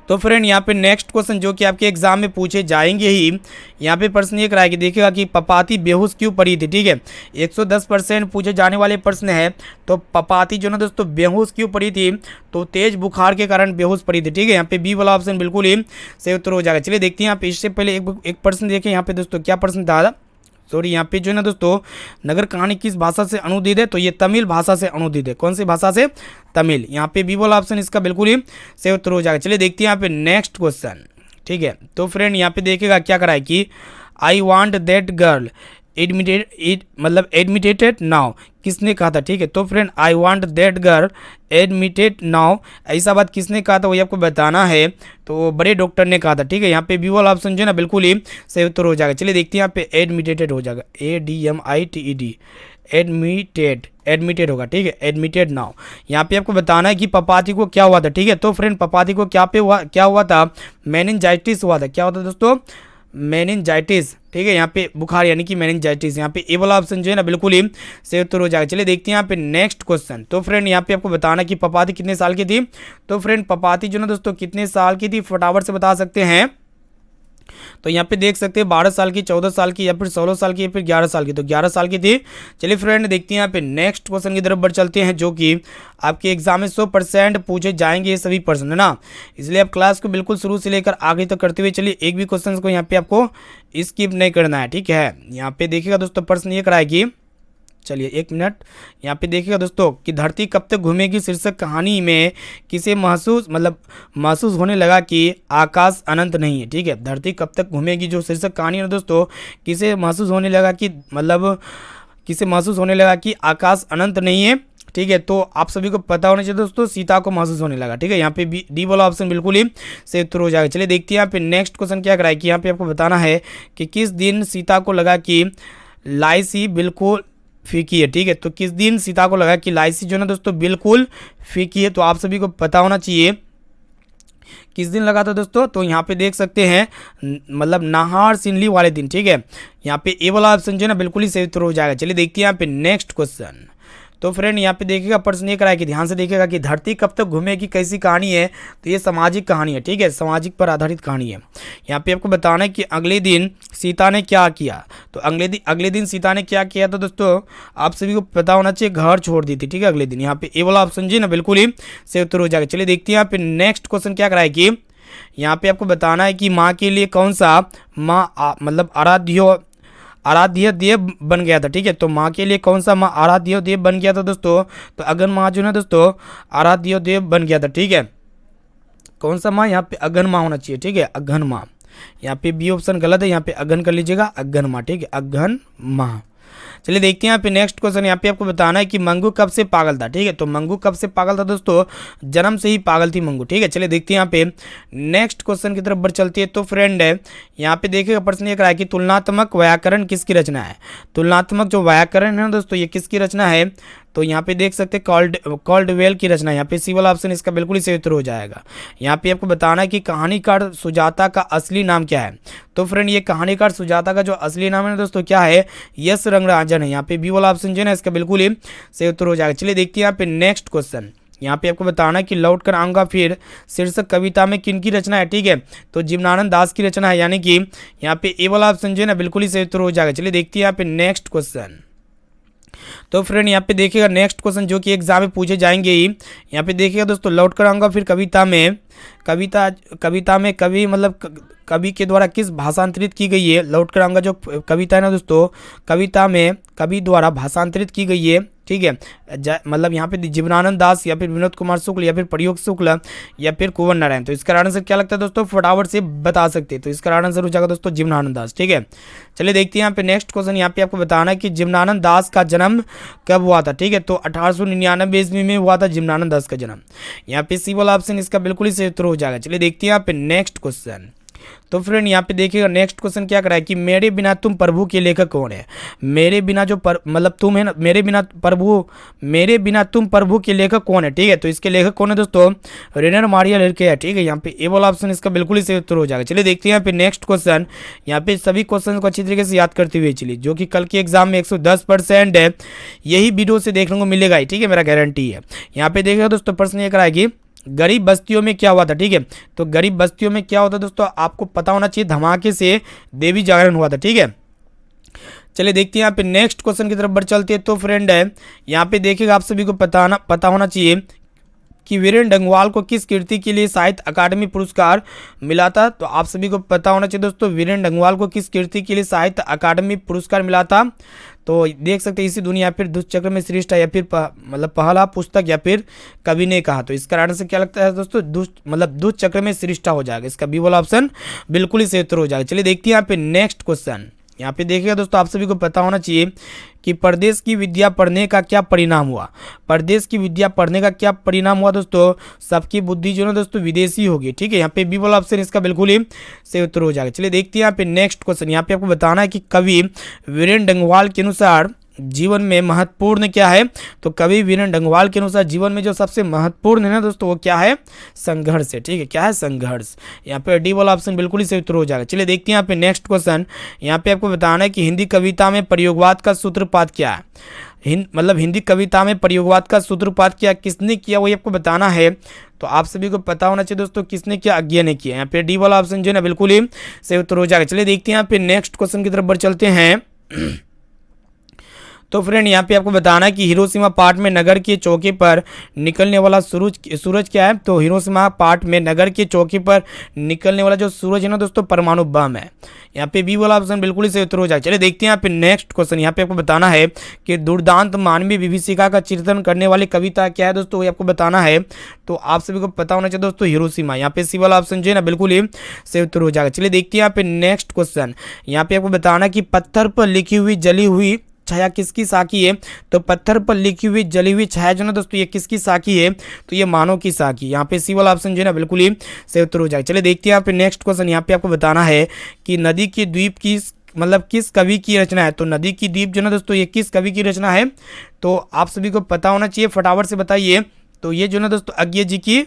तो फ्रेंड यहाँ पे नेक्स्ट क्वेश्चन जो कि आपके एग्जाम में पूछे जाएंगे ही, यहाँ पे प्रश्न ये कराया कि देखिएगा कि पपाती बेहोश क्यों पड़ी थी। ठीक है, 110% पूछे जाने वाले प्रश्न है। तो पपाती जो ना दोस्तों बेहोश क्यों पड़ी थी, तो तेज बुखार के कारण बेहोश पड़ी थी। ठीक है, यहाँ पे बी वाला ऑप्शन बिल्कुल ही सही उत्तर हो जाएगा। चलिए देखते हैं यहाँ पे, इससे पहले एक प्रश्न देखें यहाँ पे दोस्तों, क्या प्रश्न था, सॉरी यहाँ पे जो है ना दोस्तों, नगर कहानी किस भाषा से अनुदित है, तो ये तमिल भाषा से अनुदित है। कौन सी भाषा से, तमिल। यहाँ पे बी वाला ऑप्शन इसका बिल्कुल ही सही उत्तर हो जाएगा। चलिए देखते हैं यहाँ पे नेक्स्ट क्वेश्चन। ठीक है, तो फ्रेंड यहाँ पे देखिएगा क्या करा है कि I want that girl admitted now, किसने कहा था। ठीक है, तो friend I want that girl admitted now, ऐसा बात किसने कहा था वही आपको बताना है। तो बड़े डॉक्टर ने कहा था। ठीक है, यहाँ पे बी वाला ऑप्शन जो है ना बिल्कुल ही सही उत्तर हो जाएगा। चलिए देखते हैं यहाँ पे एडमिटेड हो जाएगा, ADMITED, एडमिटेड होगा। ठीक है, एडमिटेड नाउ। यहाँ पे आपको बताना है कि पपाती को क्या हुआ था। ठीक है, तो फ्रेंड पपाती को क्या हुआ था, मेनिंजाइटिस हुआ था। क्या होता है दोस्तों, मेनिंजाइटिस। ठीक है, यहाँ पे बुखार यानी कि मेनिंजाइटिस। यहाँ पे ए वाला ऑप्शन जो है ना बिल्कुल ही सही उत्तर हो जाएगा। चलिए देखते हैं यहाँ पे नेक्स्ट क्वेश्चन। तो फ्रेंड यहाँ पे आपको बताना कि पपाती कितने साल की थी। तो फ्रेंड पपाती जो ना दोस्तों कितने साल की थी, फटाफट से बता सकते हैं। तो यहाँ पे देख सकते हैं 12 साल की, 14 साल की, या फिर 16 साल की, या फिर 11 साल की। तो 11 साल की थी। चलिए फ्रेंड देखते हैं यहाँ पे नेक्स्ट क्वेश्चन की तरफ बढ़ चलते हैं, जो कि आपके एग्जाम में 100% पूछे जाएंगे ये सभी प्रश्न, है ना। इसलिए आप क्लास को बिल्कुल शुरू से लेकर आगे तक करते हुए चलिए, एक भी क्वेश्चन को यहाँ पे आपको स्किप नहीं करना है। ठीक है, यहाँ पे देखिएगा दोस्तों, प्रश्न ये कराएगी, चलिए एक मिनट, यहाँ पे देखिएगा दोस्तों कि धरती कब तक घूमेगी शीर्षक कहानी में किसे महसूस होने लगा कि आकाश अनंत नहीं है। ठीक है, धरती कब तक घूमेगी जो शीर्षक कहानी है दोस्तों, किसे महसूस होने लगा कि आकाश अनंत नहीं है। ठीक है, तो आप सभी को पता होना चाहिए दोस्तों, सीता को महसूस होने लगा। ठीक है, यहाँ पे डी वाला ऑप्शन बिल्कुल ही सही उत्तर हो जाएगा। चलिए देखते हैं यहाँ पे नेक्स्ट क्वेश्चन क्या कराए कि यहाँ पे आपको बताना है कि किस दिन सीता को लगा कि लाइसी बिल्कुल फीकी है। ठीक है, तो किस दिन सीता को लगा कि लाइसी जो ना दोस्तों बिल्कुल फीकी है। तो आप सभी को पता होना चाहिए किस दिन लगा था दोस्तों। तो यहाँ पे देख सकते हैं नाहार सिनली वाले दिन। ठीक है, यहाँ पे ए वाला ऑप्शन जो है ना बिल्कुल ही सही उत्तर हो जाएगा। चलिए देखते हैं यहाँ पे नेक्स्ट क्वेश्चन। तो फ्रेंड यहाँ पे देखिएगा, प्रश्न ये कराया कि ध्यान से देखिएगा कि धरती कब तक घूमेगी कैसी कहानी है। तो ये सामाजिक कहानी है। ठीक है, सामाजिक पर आधारित कहानी है। यहाँ पे आपको बताना है कि अगले दिन सीता ने क्या किया। तो अगले दिन सीता ने क्या किया था दोस्तों, आप सभी को पता होना चाहिए, घर छोड़ दी थी। ठीक है, अगले दिन। यहाँ पे ए वाला ऑप्शन जी ना बिल्कुल ही सही उत्तर हो जाएगा। चलिए देखते हैं यहाँ पे नेक्स्ट क्वेश्चन क्या कराया कि यहाँ पे आपको बताना है कि माँ के लिए कौन सा आराध्य देव बन गया था। ठीक है, तो माँ के लिए कौन सा माँ आराध्य देव बन गया था दोस्तों, तो अगन माँ जो है दोस्तों आराध्य देव बन गया था। ठीक है, कौन सा माँ, यहाँ पे अगन माँ होना चाहिए। ठीक है, अगन माँ। यहाँ पे बी ऑप्शन गलत है, यहाँ पे अगन कर लीजिएगा, अगन माँ। ठीक है, अगन माँ। चलिए देखते हैं यहाँ पे नेक्स्ट क्वेश्चन। यहाँ पे आपको बताना है कि मंगू कब से पागल था। ठीक है, तो मंगू कब से पागल था दोस्तों, जन्म से ही पागल थी मंगू। ठीक है, चलिए देखते हैं यहाँ पे नेक्स्ट क्वेश्चन की तरफ बढ़ चलती है। तो फ्रेंड यहाँ पे देखिएगा, प्रश्न ये करा है कि तुलनात्मक व्याकरण किसकी रचना है। तुलनात्मक जो व्याकरण है दोस्तों, ये किसकी रचना है। तो यहाँ पे देख सकते हैं कॉल्डवेल की रचना। यहाँ पे सी वाला ऑप्शन इसका बिल्कुल ही सही उत्तर हो जाएगा। यहाँ पे आपको बताना है कि कहानीकार सुजाता का असली नाम क्या है। तो फ्रेंड ये कहानीकार सुजाता का जो असली नाम है दोस्तों क्या है, यस रंगराजन है। यहाँ पे बी वाला ऑप्शन जो है ना इसका बिल्कुल ही सही उत्तर हो जाएगा। चलिए देखते हैं यहाँ पे नेक्स्ट क्वेश्चन। यहाँ पे आपको बताना है कि लौट कर आऊँगा फिर शीर्षक कविता में किन की रचना है। ठीक है, तो जीवनानंद दास की रचना है, यानी कि यहाँ पे ए वाला ऑप्शन जो है ना बिल्कुल ही सही उत्तर हो जाएगा। चलिए देखते हैं यहाँ पे नेक्स्ट क्वेश्चन। तो फ्रेंड यहाँ पे देखिएगा नेक्स्ट क्वेश्चन जो कि एग्जाम में पूछे जाएंगे ही। यहाँ पे देखिएगा दोस्तों, लौट कर आऊँगा फिर कविता में कवि के द्वारा किस भाषांतरित की गई है। लौट कर आऊँगा जो कविता है ना दोस्तों, कविता में कवि द्वारा भाषांतरित की गई है। ठीक है, यहाँ पे जीवनानंद दास, या फिर विनोद कुमार शुक्ल, या फिर प्रयोग शुक्ल, या फिर कुंवर नारायण। तो इसका आंसर क्या लगता है दोस्तों, फटाफट से बता सकते हैं। तो इसका आंसर हो जाएगा दोस्तों जीवनानंद दास। ठीक है, चलिए देखते हैं यहाँ पे नेक्स्ट क्वेश्चन। यहाँ पे आपको बताना है कि जीवनानंद दास का जन्म कब हुआ था। ठीक है, तो 1899 ईस्वी में हुआ था जीवनानंद दास का जन्म। यहाँ पे सी वाला ऑप्शन इसका बिल्कुल ही सही उत्तर हो जाएगा। चलिए देखते हैं यहाँ पे नेक्स्ट क्वेश्चन। तो फ्रेंड यहाँ पे देखिएगा नेक्स्ट क्वेश्चन क्या कराए कि मेरे बिना तुम प्रभु के लेखक कौन है। मेरे बिना जो तुम है ना, मेरे बिना तुम प्रभु के लेखक कौन है। ठीक है, तो इसके लेखक कौन है दोस्तों, रेनर मारिया रिल्के है। ठीक है, यहाँ पे ए वाला ऑप्शन इसका बिल्कुल ही सही उत्तर हो जाएगा। चलिए देखते हैं यहाँ पे नेक्स्ट क्वेश्चन। यहाँ पे सभी क्वेश्चन को अच्छी तरीके से याद करते हुए चलिए, जो कि कल के एग्जाम में 110% है, यही वीडियो से देखने को मिलेगा ही। ठीक है, मेरा गारंटी है। यहाँ पे देखिएगा दोस्तों, प्रश्न ये कराएगी गरीब बस्तियों में क्या हुआ था, ठीक है। तो गरीब बस्तियों में क्या होता है दोस्तों, आपको पता होना चाहिए, धमाके से देवी जागरण हुआ था, ठीक है। चलिए देखते हैं यहाँ पे नेक्स्ट क्वेश्चन की तरफ बढ़ चलते हैं। तो फ्रेंड है यहाँ पे देखिएगा, आप सभी को पता होना चाहिए कि वीरेंद्र डंगवाल को किस कृति के लिए साहित्य अकादमी पुरस्कार मिला था। तो आप सभी को पता होना चाहिए दोस्तों, वीरेंद्र डंगवाल को किस कृति के लिए साहित्य अकादमी पुरस्कार मिला था। तो देख सकते हैं, इसी दुनिया या फिर दुष्चक्र में श्रेष्ठ है, या फिर मतलब पहला पुस्तक, या फिर कवि ने कहा। तो इसका आंसर क्या लगता है दोस्तों, दुष्चक्र में श्रेष्ठ हो जाएगा। इसका बी वाला ऑप्शन बिल्कुल ही सही उत्तर हो जाएगा। चलिए देखते हैं यहाँ पे नेक्स्ट क्वेश्चन। यहाँ पे देखिएगा दोस्तों, आप सभी को पता होना चाहिए कि परदेश की विद्या पढ़ने का क्या परिणाम हुआ। परदेश की विद्या पढ़ने का क्या परिणाम हुआ दोस्तों, सबकी बुद्धि जो है दोस्तों विदेशी होगी, ठीक है। यहाँ पे बी वाला ऑप्शन इसका बिल्कुल ही सही उत्तर हो जाएगा। चलिए देखते हैं यहाँ पे नेक्स्ट क्वेश्चन। यहाँ पे आपको बताना है कि कवि वीरेंद्र डंगवाल के अनुसार जीवन में महत्वपूर्ण क्या है। तो कवि वीरेंद्र डंगवाल के अनुसार जीवन में जो सबसे महत्वपूर्ण है ना दोस्तों, वो क्या है, संघर्ष है, ठीक है। क्या है, संघर्ष। यहाँ पे डी वाला ऑप्शन बिल्कुल ही सही उत्तर हो जाएगा। चलिए देखते हैं यहाँ पे नेक्स्ट क्वेश्चन। यहाँ पे आपको बताना है कि हिंदी कविता में प्रयोगवाद का सूत्रपात क्या है। हिंदी कविता में प्रयोगवाद का सूत्रपात क्या किसने किया, वही आपको बताना है। तो आप सभी को पता होना चाहिए दोस्तों, किसने किया, अज्ञा ने किया। यहाँ पे डी वाला ऑप्शन जो है ना बिल्कुल ही सही उत्तर हो जाएगा। चलिए देखते हैं यहाँ पे नेक्स्ट क्वेश्चन की तरफ बढ़ चलते हैं। तो फ्रेंड यहाँ पे आपको बताना है कि हिरोशिमा पार्ट में नगर के चौके पर निकलने वाला सूरज क्या है। तो हिरोशिमा पार्ट में नगर के चौके पर निकलने वाला जो सूरज है ना दोस्तों, परमाणु बम है। यहाँ पे बी वाला ऑप्शन बिल्कुल ही सही उत्तर हो जाए। चलिए देखते हैं यहाँ पे नेक्स्ट क्वेश्चन। यहाँ पे आपको बताना है कि दुर्दांत मानवीय विभीषिका का चित्रण करने वाली कविता क्या है दोस्तों, ये आपको बताना है। तो आप सभी को पता होना चाहिए दोस्तों, हिरोशिमा। यहाँ पे सी वाला ऑप्शन जो है ना बिल्कुल ही सही उत्तर हो जाएगा। चलिए देखते हैं यहाँ पे नेक्स्ट क्वेश्चन। यहाँ पे आपको बताना है कि पत्थर पर लिखी हुई जली हुई छाया किसकी साखी है। तो पत्थर पर लिखी हुई जली हुई छाया जो ना दोस्तों, ये किसकी साखी है। तो ये मानव की साखी। यहाँ पे सी वाला ऑप्शन जो है ना बिल्कुल ही सही उत्तर हो जाएगा। चलिए देखते हैं यहाँ पे नेक्स्ट क्वेश्चन। यहाँ पे आपको बताना है कि नदी के द्वीप की किस कवि की रचना है। तो नदी की द्वीप जो ना दोस्तों, ये किस कवि की रचना है। तो आप सभी को पता होना चाहिए, फटाफट से बताइए। तो ये जो ना दोस्तों अज्ञे जी की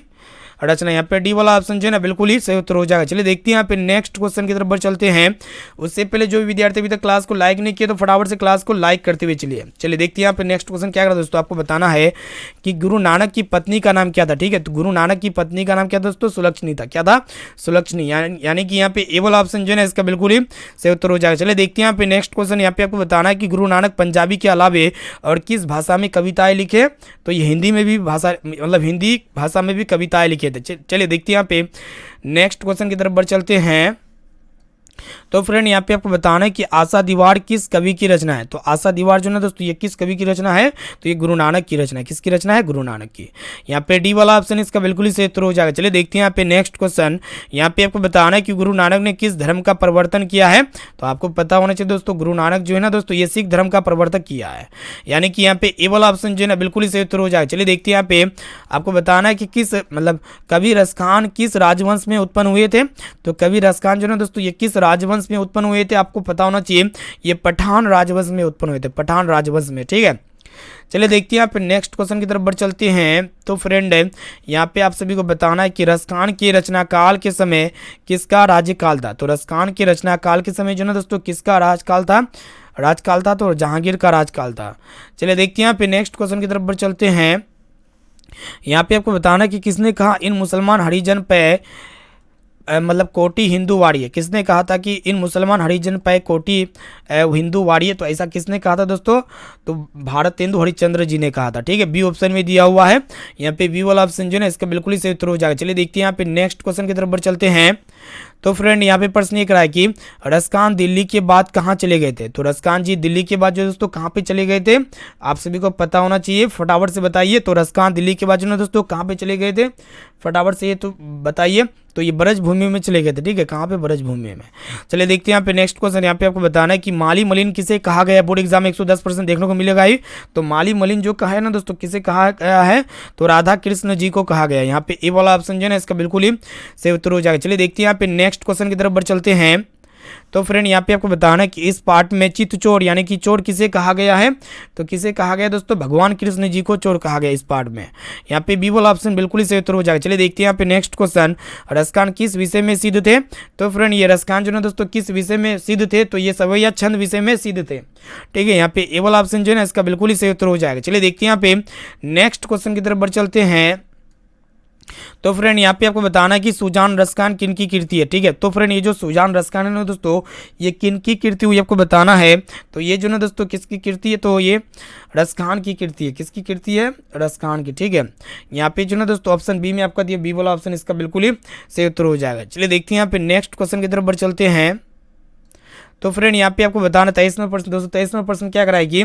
रचना। यहाँ पे डी वाला ऑप्शन जो है ना बिल्कुल ही सही उत्तर हो जाएगा। चलिए देखते हैं यहाँ पे नेक्स्ट क्वेश्चन की तरफ बढ़ चलते हैं। उससे पहले जो भी विद्यार्थी अभी तक क्लास को लाइक नहीं किया, तो फटाफट से क्लास को लाइक करते हुए चलिए देखते हैं यहाँ पे नेक्स्ट क्वेश्चन क्या करा दोस्तों। आपको बताना है कि गुरु नानक की पत्नी का नाम क्या था, ठीक है। तो गुरु नानक की पत्नी का नाम क्या दोस्तों, सुलक्षणी था। क्या था, सुलक्षणी। यानी कि यहाँ पे ए वाला ऑप्शन जो है ना इसका बिल्कुल ही सही उत्तर हो जाएगा। चलिए देखते हैं यहाँ पे नेक्स्ट क्वेश्चन। यहाँ पे आपको बताना है कि गुरु नानक पंजाबी के अलावे और किस भाषा में कविताएं लिखे। तो ये हिंदी में भी हिंदी भाषा में भी कविताएं लिखे थे। चलिए देखते हैं यहाँ पे नेक्स्ट क्वेश्चन की तरफ बढ़ चलते हैं। तो फ्रेंड यहाँ पे आपको बताना है कि आशा दीवार किस कवि की रचना है। तो आशा दीवार जो ना दोस्तों, ये किस कवि की रचना है। तो ये गुरु नानक की रचना है। किसकी रचना है, गुरु नानक की। यहाँ पे डी वाला ऑप्शन इसका बिल्कुल ही सही उत्तर हो जाएगा। चलिए देखते हैं यहाँ पे नेक्स्ट क्वेश्चन। यहाँ पे आपको बताना है कि गुरु नानक ने किस धर्म का प्रवर्तन किया है। तो आपको पता होना चाहिए दोस्तों, गुरु नानक जो है ना दोस्तों, ये सिख धर्म का प्रवर्तन किया है। यानी कि यहाँ पे ए वाला ऑप्शन जो है ना बिल्कुल ही सही उत्तर हो जाएगा। चलिए देखते हैं यहाँ पे आपको बताना है कि किस कवि रसखान किस राजवंश में उत्पन्न हुए थे। तो कवि रसखान जो है ना दोस्तों, ये किस राजवंश में उत्पन्न हुए थे, आपको पता होना चाहिए। ये पठान राजवंश में उत्पन्न हुए थे, पठान राजवंश में, ठीक है। चलिए देखते हैं यहाँ पे नेक्स्ट क्वेश्चन की तरफ बढ़ चलते हैं। तो फ्रेंड यहाँ पे आप सभी को बताना है कि रसखान के रचना काल के समय किसका राज्यकाल था। तो रसखान के रचना काल के समय जो ना दोस्तों, किसका राजकाल था। तो जहांगीर का राजकाल था। चलिए देखते हैं यहाँ पे नेक्स्ट क्वेश्चन की तरफ बढ़ चलते हैं। यहाँ पे आपको बताना है कि किसने कहा इन मुसलमान हरिजन पे कोटि हिंदू वाड़ी है। किसने कहा था कि इन मुसलमान हरिजन पे कोटि हिंदू वाड़ी है। तो ऐसा किसने कहा था दोस्तों, तो भारतेंदु हरिश्चंद्र जी ने कहा था, ठीक है। बी ऑप्शन में दिया हुआ है। यहाँ पे बी वाला ऑप्शन जो है इसका बिल्कुल ही सही उत्तर हो जाएगा। चलिए देखते हैं यहाँ पे नेक्स्ट क्वेश्चन की तरफ बढ़ चलते हैं। तो फ्रेंड यहाँ पे प्रश्न ये करा है कि रसखान दिल्ली के बाद कहाँ चले गए थे। तो रसखान जी दिल्ली के बाद जो दोस्तों कहाँ पे चले गए थे, आप सभी को पता होना चाहिए, फटाफट से बताइए। तो रसखान दिल्ली के बाद जो ना दोस्तों कहाँ पे चले गए थे, फटाफट से ये तो बताइए। तो ये ब्रज भूमि में चले गए थे, ठीक है। कहाँ पे, ब्रज भूमि में। चलिए देखते हैं यहाँ पे नेक्स्ट क्वेश्चन। यहाँ पे आपको बताना है कि माली मलिन किसे कहा गया। बोर्ड एग्जाम में 110% देखने को मिलेगा ही। तो माली मलिन जो कहा है ना दोस्तों, किसे कहा गया है। तो राधा कृष्ण जी को कहा गया। यहाँ पे ए वाला ऑप्शन जो है ना इसका बिल्कुल ही सही उत्तर हो जाएगा। चलिए देखते हैं यहाँ पे नेक्स्ट क्वेश्चन की तरफ बढ़ चलते हैं। तो फ्रेंड यहाँ पे आपको बताना है कि इस पार्ट में चित्त चोर यानी कि चोर किसे कहा गया है। तो किसे कहा गया दोस्तों, भगवान कृष्ण जी को चोर कहा गया इस पार्ट में। यहाँ पे बी वाला ऑप्शन बिल्कुल ही सही उत्तर हो जाएगा। चलिए देखते हैं यहाँ पे नेक्स्ट क्वेश्चन। रसखान किस विषय में सिद्ध थे। तो फ्रेंड ये रसखान जो ना दोस्तों किस विषय में सिद्ध थे। तो ये सवैया छंद विषय में सिद्ध थे, ठीक है। यहाँ पे ए वाला ऑप्शन जो है ना इसका बिल्कुल ही सही उत्तर हो जाएगा। चलिए देखते हैं यहाँ पे नेक्स्ट क्वेश्चन की तरफ बढ़ चलते हैं। तो फ्रेंड यहाँ पे आपको बताना है कि सुजान रसखान किन की कृति है, ठीक है। तो फ्रेंड ये जो सुजान रसखान है ना दोस्तों, ये किन की कृति हुई आपको बताना है। तो ये जो ना दोस्तों किसकी कृति है, तो ये रसखान की कृति है। किसकी कृति है, रसखान की, ठीक है। यहाँ पे जो ना दोस्तों ऑप्शन बी में आपका दिया, बी वाला ऑप्शन इसका बिल्कुल ही सही उत्तर हो जाएगा। चलिए देखते हैं यहाँ पे नेक्स्ट क्वेश्चन की तरफ बढ़ चलते हैं। तो फ्रेंड यहाँ पे आपको बताना 23वां प्रश्न, दोस्तों 23वां प्रश्न क्या कराएगी,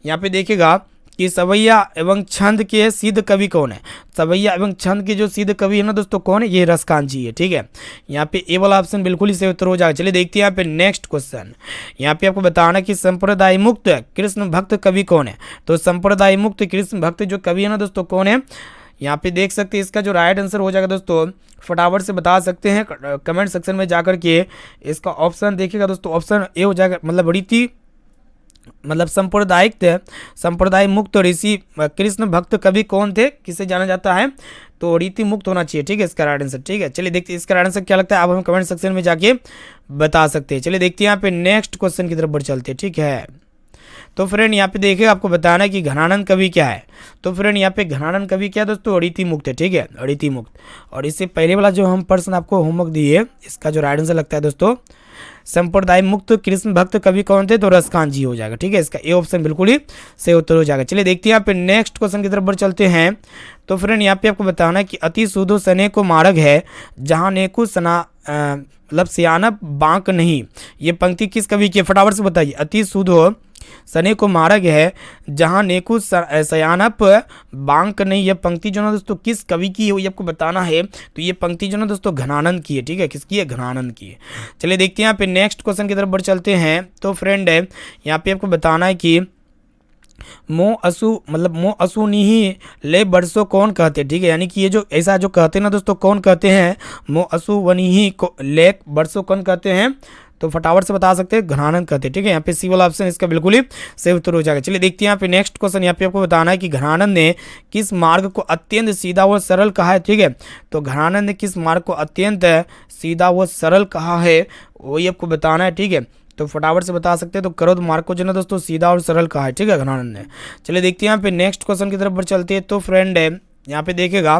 यहाँ पे देखिएगा कि सवैया एवं छंद के सिद्ध कवि कौन है। सवैया एवं छंद के जो सिद्ध कवि है ना दोस्तों कौन है, ये रसखान जी है, ठीक है। यहाँ पे ए वाला ऑप्शन बिल्कुल ही सही उत्तर हो जाएगा। चलिए देखते हैं यहाँ पे नेक्स्ट क्वेश्चन। यहाँ पे आपको बताना कि संप्रदाय मुक्त कृष्ण भक्त कवि कौन है। तो संप्रदाय मुक्त कृष्ण भक्त जो कवि है ना दोस्तों कौन है, यहाँ पे देख सकते हैं। इसका जो राइट आंसर हो जाएगा दोस्तों, फटाफट से बता सकते हैं कमेंट सेक्शन में जाकर के। इसका ऑप्शन देखिएगा दोस्तों, ऑप्शन ए हो जाएगा, मतलब रीति मतलब संप्रदाय मुक्त ऋषि कृष्ण भक्त कवि कौन थे, किसे जाना जाता है, तो रीति मुक्त होना चाहिए, ठीक है इसका राइट आंसर, ठीक है। चलिए देखते हैं इसका राइट आंसर क्या लगता है, आप हमें कमेंट सेक्शन में जाके बता सकते हैं। चलिए देखते हैं यहाँ पे नेक्स्ट क्वेश्चन की तरफ बढ़ चलते हैं, ठीक है। तो फ्रेंड यहाँ पे देखिए आपको बताना है कि घनानंद कवि क्या है। तो फ्रेंड यहाँ पे घनानंद कवि क्या है दोस्तों, अड़िति मुक्त है, ठीक है, अड़िति मुक्त। और इससे पहले वाला जो हम प्रश्न आपको होमवर्क दिए, इसका जो राइट आंसर लगता है दोस्तों, संप्रदाय मुक्त कृष्ण भक्त कवि कौन थे, तो रसखान जी हो जाएगा, ठीक है। इसका ए ऑप्शन बिल्कुल ही सही उत्तर हो जाएगा। चलिए देखते हैं यहाँ पे नेक्स्ट क्वेश्चन की तरफ बढ़ चलते हैं। तो फ्रेंड यहाँ पे आपको बताना है कि अति सुधो सने को मार्ग है, जहाँ नेकु सना मतलब सियानप बांक नहीं, ये पंक्ति किस कवि की है, फटाफट से बताइए। अति सुधो सने को मार्ग है, जहाँ नेकु सयानप बांक नहीं, यह पंक्ति जो ना दोस्तों किस कवि की है, ये आपको बताना है। तो ये पंक्ति जो ना दोस्तों घनानंद की है, ठीक है, किसकी है, घनानंद की है। चलिए देखते हैं यहाँ पे नेक्स्ट क्वेश्चन की तरफ बढ़ चलते हैं। तो फ्रेंड है यहाँ पे आपको बताना है कि मोह असु नहीं ले बरसो कौन कहते हैं, ठीक है। यानी कि ये जो ऐसा जो कहते हैं ना दोस्तों, कौन कहते हैं, मोह असु वनी को ले बरसो कौन कहते हैं, तो फटाफट से बता सकते हैं, घनानंद कहते हैं, ठीक है। यहाँ पे सी वाला ऑप्शन इसका बिल्कुल ही सही उत्तर हो जाएगा। चलिए देखते हैं यहाँ पे नेक्स्ट क्वेश्चन। यहाँ पे आपको बताना है कि घनानंद ने किस मार्ग को अत्यंत सीधा व सरल कहा है, ठीक है। तो घनानंद ने किस मार्ग को अत्यंत सीधा व सरल कहा है, वही आपको बताना है, ठीक है। तो फटाफट से बता सकते हैं, तो करोद मार्ग को जो ना दोस्तों सीधा और सरल कहा है, ठीक है, घनानंद ने। चलिए देखते हैं यहाँ पे नेक्स्ट क्वेश्चन की तरफ बढ़ चलते हैं। तो फ्रेंड है यहाँ पे देखेगा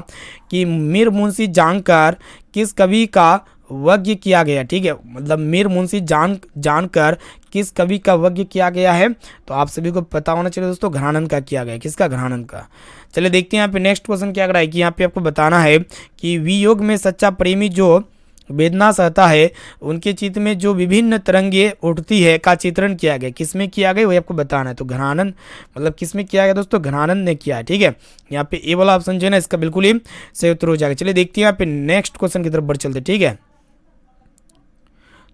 कि मीर मुंशी जानकर किस कवि का वज्ञ किया गया, ठीक है। मतलब मीर मुंशी जानकर किस कवि का वज्ञ किया गया है, तो आप सभी को पता होना चाहिए दोस्तों, घनानंद का किया गया, किसका, घनानंद का। चलिए देखते हैं यहाँ पे नेक्स्ट क्वेश्चन क्या कराएगी। कि यहाँ पे आपको बताना है कि वियोग में सच्चा प्रेमी जो वेदना सहता है, उनके चित्त में जो विभिन्न तरंगे उठती है का चित्रण किया गया, किसमें किया गया वही आपको बताना है। तो घनानंद मतलब किसमें किया गया दोस्तों, घनानंद ने किया है, ठीक है। यहाँ पे ए वाला ऑप्शन जो है ना इसका बिल्कुल ही सही उत्तर हो जाएगा। चलिए देखते हैं यहाँ पे नेक्स्ट क्वेश्चन की तरफ बढ़ चलते, ठीक है।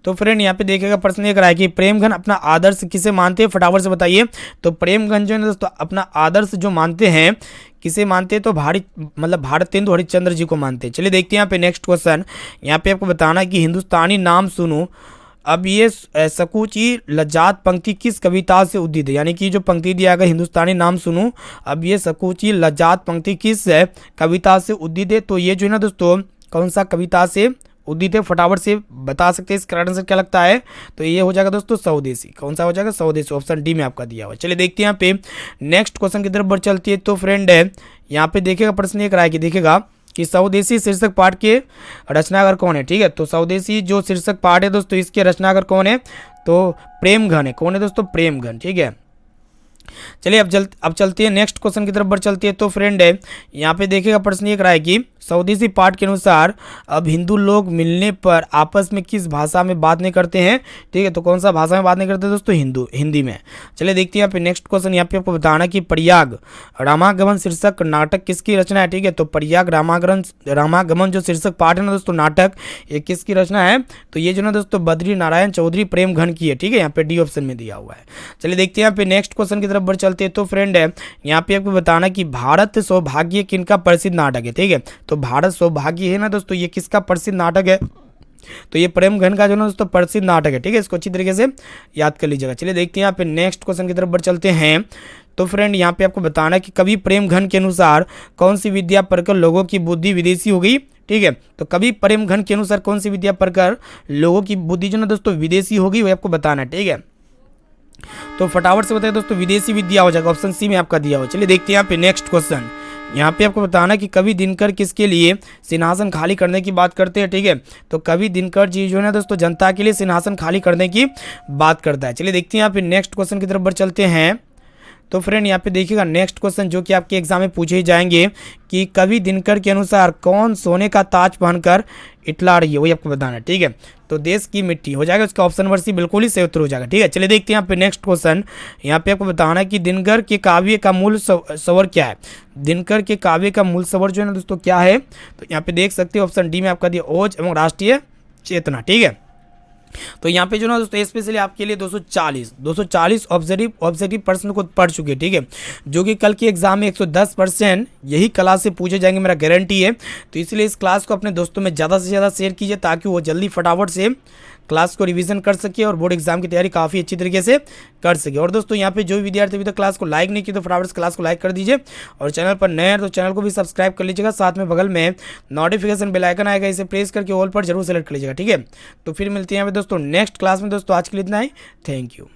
तो फ्रेंड यहाँ पे देखिएगा प्रश्न ये कराया कि प्रेमघन अपना आदर्श किसे मानते हैं, फटाफट से बताइए। तो प्रेमघन जो है दोस्तों अपना आदर्श जो मानते हैं, किसे मानते हैं, तो भारतेंदु हरिश्चंद्र जी को मानते हैं। चलिए देखते हैं यहाँ पे नेक्स्ट क्वेश्चन। यहाँ पे आपको बताना है कि हिंदुस्तानी नाम सुनो, अब ये सकुची लज्जात पंक्ति किस कविता से उद्दित है। यानी कि जो पंक्ति दिया गया हिंदुस्तानी नाम सुनो, अब ये सकुची लज्जात पंक्ति किस कविता से उद्दित है, तो ये जो है ना दोस्तों कौन सा कविता से उदित है, फटाफट से बता सकते हैं। इसका आंसर क्या लगता है, तो ये हो जाएगा दोस्तों स्वदेशी। कौन सा हो जाएगा, स्वदेशी, ऑप्शन डी में आपका दिया हुआ है। चलिए देखते हैं यहाँ पे नेक्स्ट क्वेश्चन की तरफ बढ़ चलती है। तो फ्रेंड है यहाँ पे देखिएगा प्रश्न ये कराया कि देखिएगा कि स्वदेशी शीर्षक पाठ के रचनाकार कौन है, ठीक है। तो स्वदेशी जो शीर्षक पाठ है दोस्तों इसके रचनाकार कौन है, तो प्रेमघन है। कौन है दोस्तों, प्रेमघन, ठीक है। चलिए अब चलते हैं नेक्स्ट क्वेश्चन की तरफ बढ़ चलती है। तो फ्रेंड है यहाँ पे देखिएगा प्रश्न ये कराया कि स्वदेशी पाठ के अनुसार अब हिंदू लोग मिलने पर आपस में किस भाषा में बात नहीं करते हैं, ठीक है। तो कौन सा भाषा में बात नहीं करते दोस्तों, हिंदी में। चलिए देखते हैं यहाँ पे नेक्स्ट क्वेश्चन। यहाँ पे आपको बताना कि प्रयाग रामागमन शीर्षक नाटक किसकी रचना है, ठीक है। तो प्रयाग रामागमन जो शीर्षक पाठ है ना दोस्तों नाटक, ये किसकी रचना है, तो ये जो ना दोस्तों बद्री नारायण चौधरी प्रेमघन की है, ठीक है। यहाँ पे डी ऑप्शन में दिया हुआ है। चलिए देखते हैं यहाँ पे नेक्स्ट क्वेश्चन की तरफ बढ़ चलते हैं। तो फ्रेंड है यहाँ पे आपको बताना कि भारत सौभाग्य किनका प्रसिद्ध नाटक है, ठीक है। तो भारत सौभाग्य है ना दोस्तों, ये किसका प्रसिद्ध नाटक है, तो ये प्रेमघन का जो ना दोस्तों प्रसिद्ध नाटक है, ठीक है। इसको अच्छी तरीके से याद कर लीजिएगा। चलिए देखते हैं यहाँ पे नेक्स्ट क्वेश्चन की तरफ बढ़ चलते हैं। तो फ्रेंड यहाँ पे आपको बताना है कि कवि प्रेमघन के अनुसार कौन सी विद्या पढ़कर लोगों की बुद्धि विदेशी हो गई, ठीक है। तो कवि प्रेमघन के अनुसार कौन सी विद्या पढ़कर लोगों की बुद्धि जो ना दोस्तों विदेशी होगी, वो आपको बताना है, ठीक है। तो फटाफट से बताइए दोस्तों, विदेशी विद्या हो जाएगा, ऑप्शन सी में आपका दिया हुआ। चलिए देखते हैं यहाँ पे नेक्स्ट क्वेश्चन। यहाँ पे आपको बताना कि कवि दिनकर किसके लिए सिंहासन खाली करने की बात करते हैं, ठीक है। तो कवि दिनकर जी जो है ना दोस्तों जनता के लिए सिंहासन खाली करने की बात करता है। चलिए देखते हैं यहाँ पे नेक्स्ट क्वेश्चन की तरफ बढ़ चलते हैं। तो फ्रेंड यहाँ पे देखिएगा नेक्स्ट क्वेश्चन जो कि आपके एग्जाम में पूछे ही जाएंगे कि कवि दिनकर के अनुसार कौन सोने का ताज पहनकर इटला रही है, वही आपको बताना है, ठीक है। तो देश की मिट्टी हो जाएगा, उसका ऑप्शन नंबर सी बिल्कुल ही सही उत्तर हो जाएगा, ठीक है। चलिए देखते हैं यहाँ पे नेक्स्ट क्वेश्चन। यहाँ पे आपको बताना है कि दिनकर के काव्य का मूल स्वर क्या है। दिनकर के काव्य का मूल स्वर जो है ना दोस्तों क्या है, तो यहाँ पे देख सकते हो ऑप्शन डी में आपका दिया ओज एवं राष्ट्रीय चेतना, ठीक है। तो यहाँ पे जो ना दोस्तों स्पेशली आपके लिए 240 ऑब्जेक्टिव प्रश्न को पढ़ चुके, ठीक है, जो कि कल के एग्जाम में 110% यही क्लास से पूछे जाएंगे, मेरा गारंटी है। तो इसलिए इस क्लास को अपने दोस्तों में ज़्यादा से ज़्यादा शेयर कीजिए ताकि वो जल्दी फटाफट से क्लास को रिवीजन कर सके और बोर्ड एग्जाम की तैयारी काफ़ी अच्छी तरीके से कर सके। और दोस्तों यहाँ पे जो भी विद्यार्थी अभी तक क्लास को लाइक नहीं किए तो फटाफट से क्लास को लाइक कर दीजिए, और चैनल पर नए हैं तो चैनल को भी सब्सक्राइब कर लीजिएगा। साथ में बगल में नोटिफिकेशन बेल आइकन आएगा, इसे प्रेस करके ऑल पर जरूर सेलेक्ट कर लीजिएगा, ठीक है। तो फिर मिलते हैं दोस्तों नेक्स्ट क्लास में। दोस्तों आज के लिए इतना ही, थैंक यू।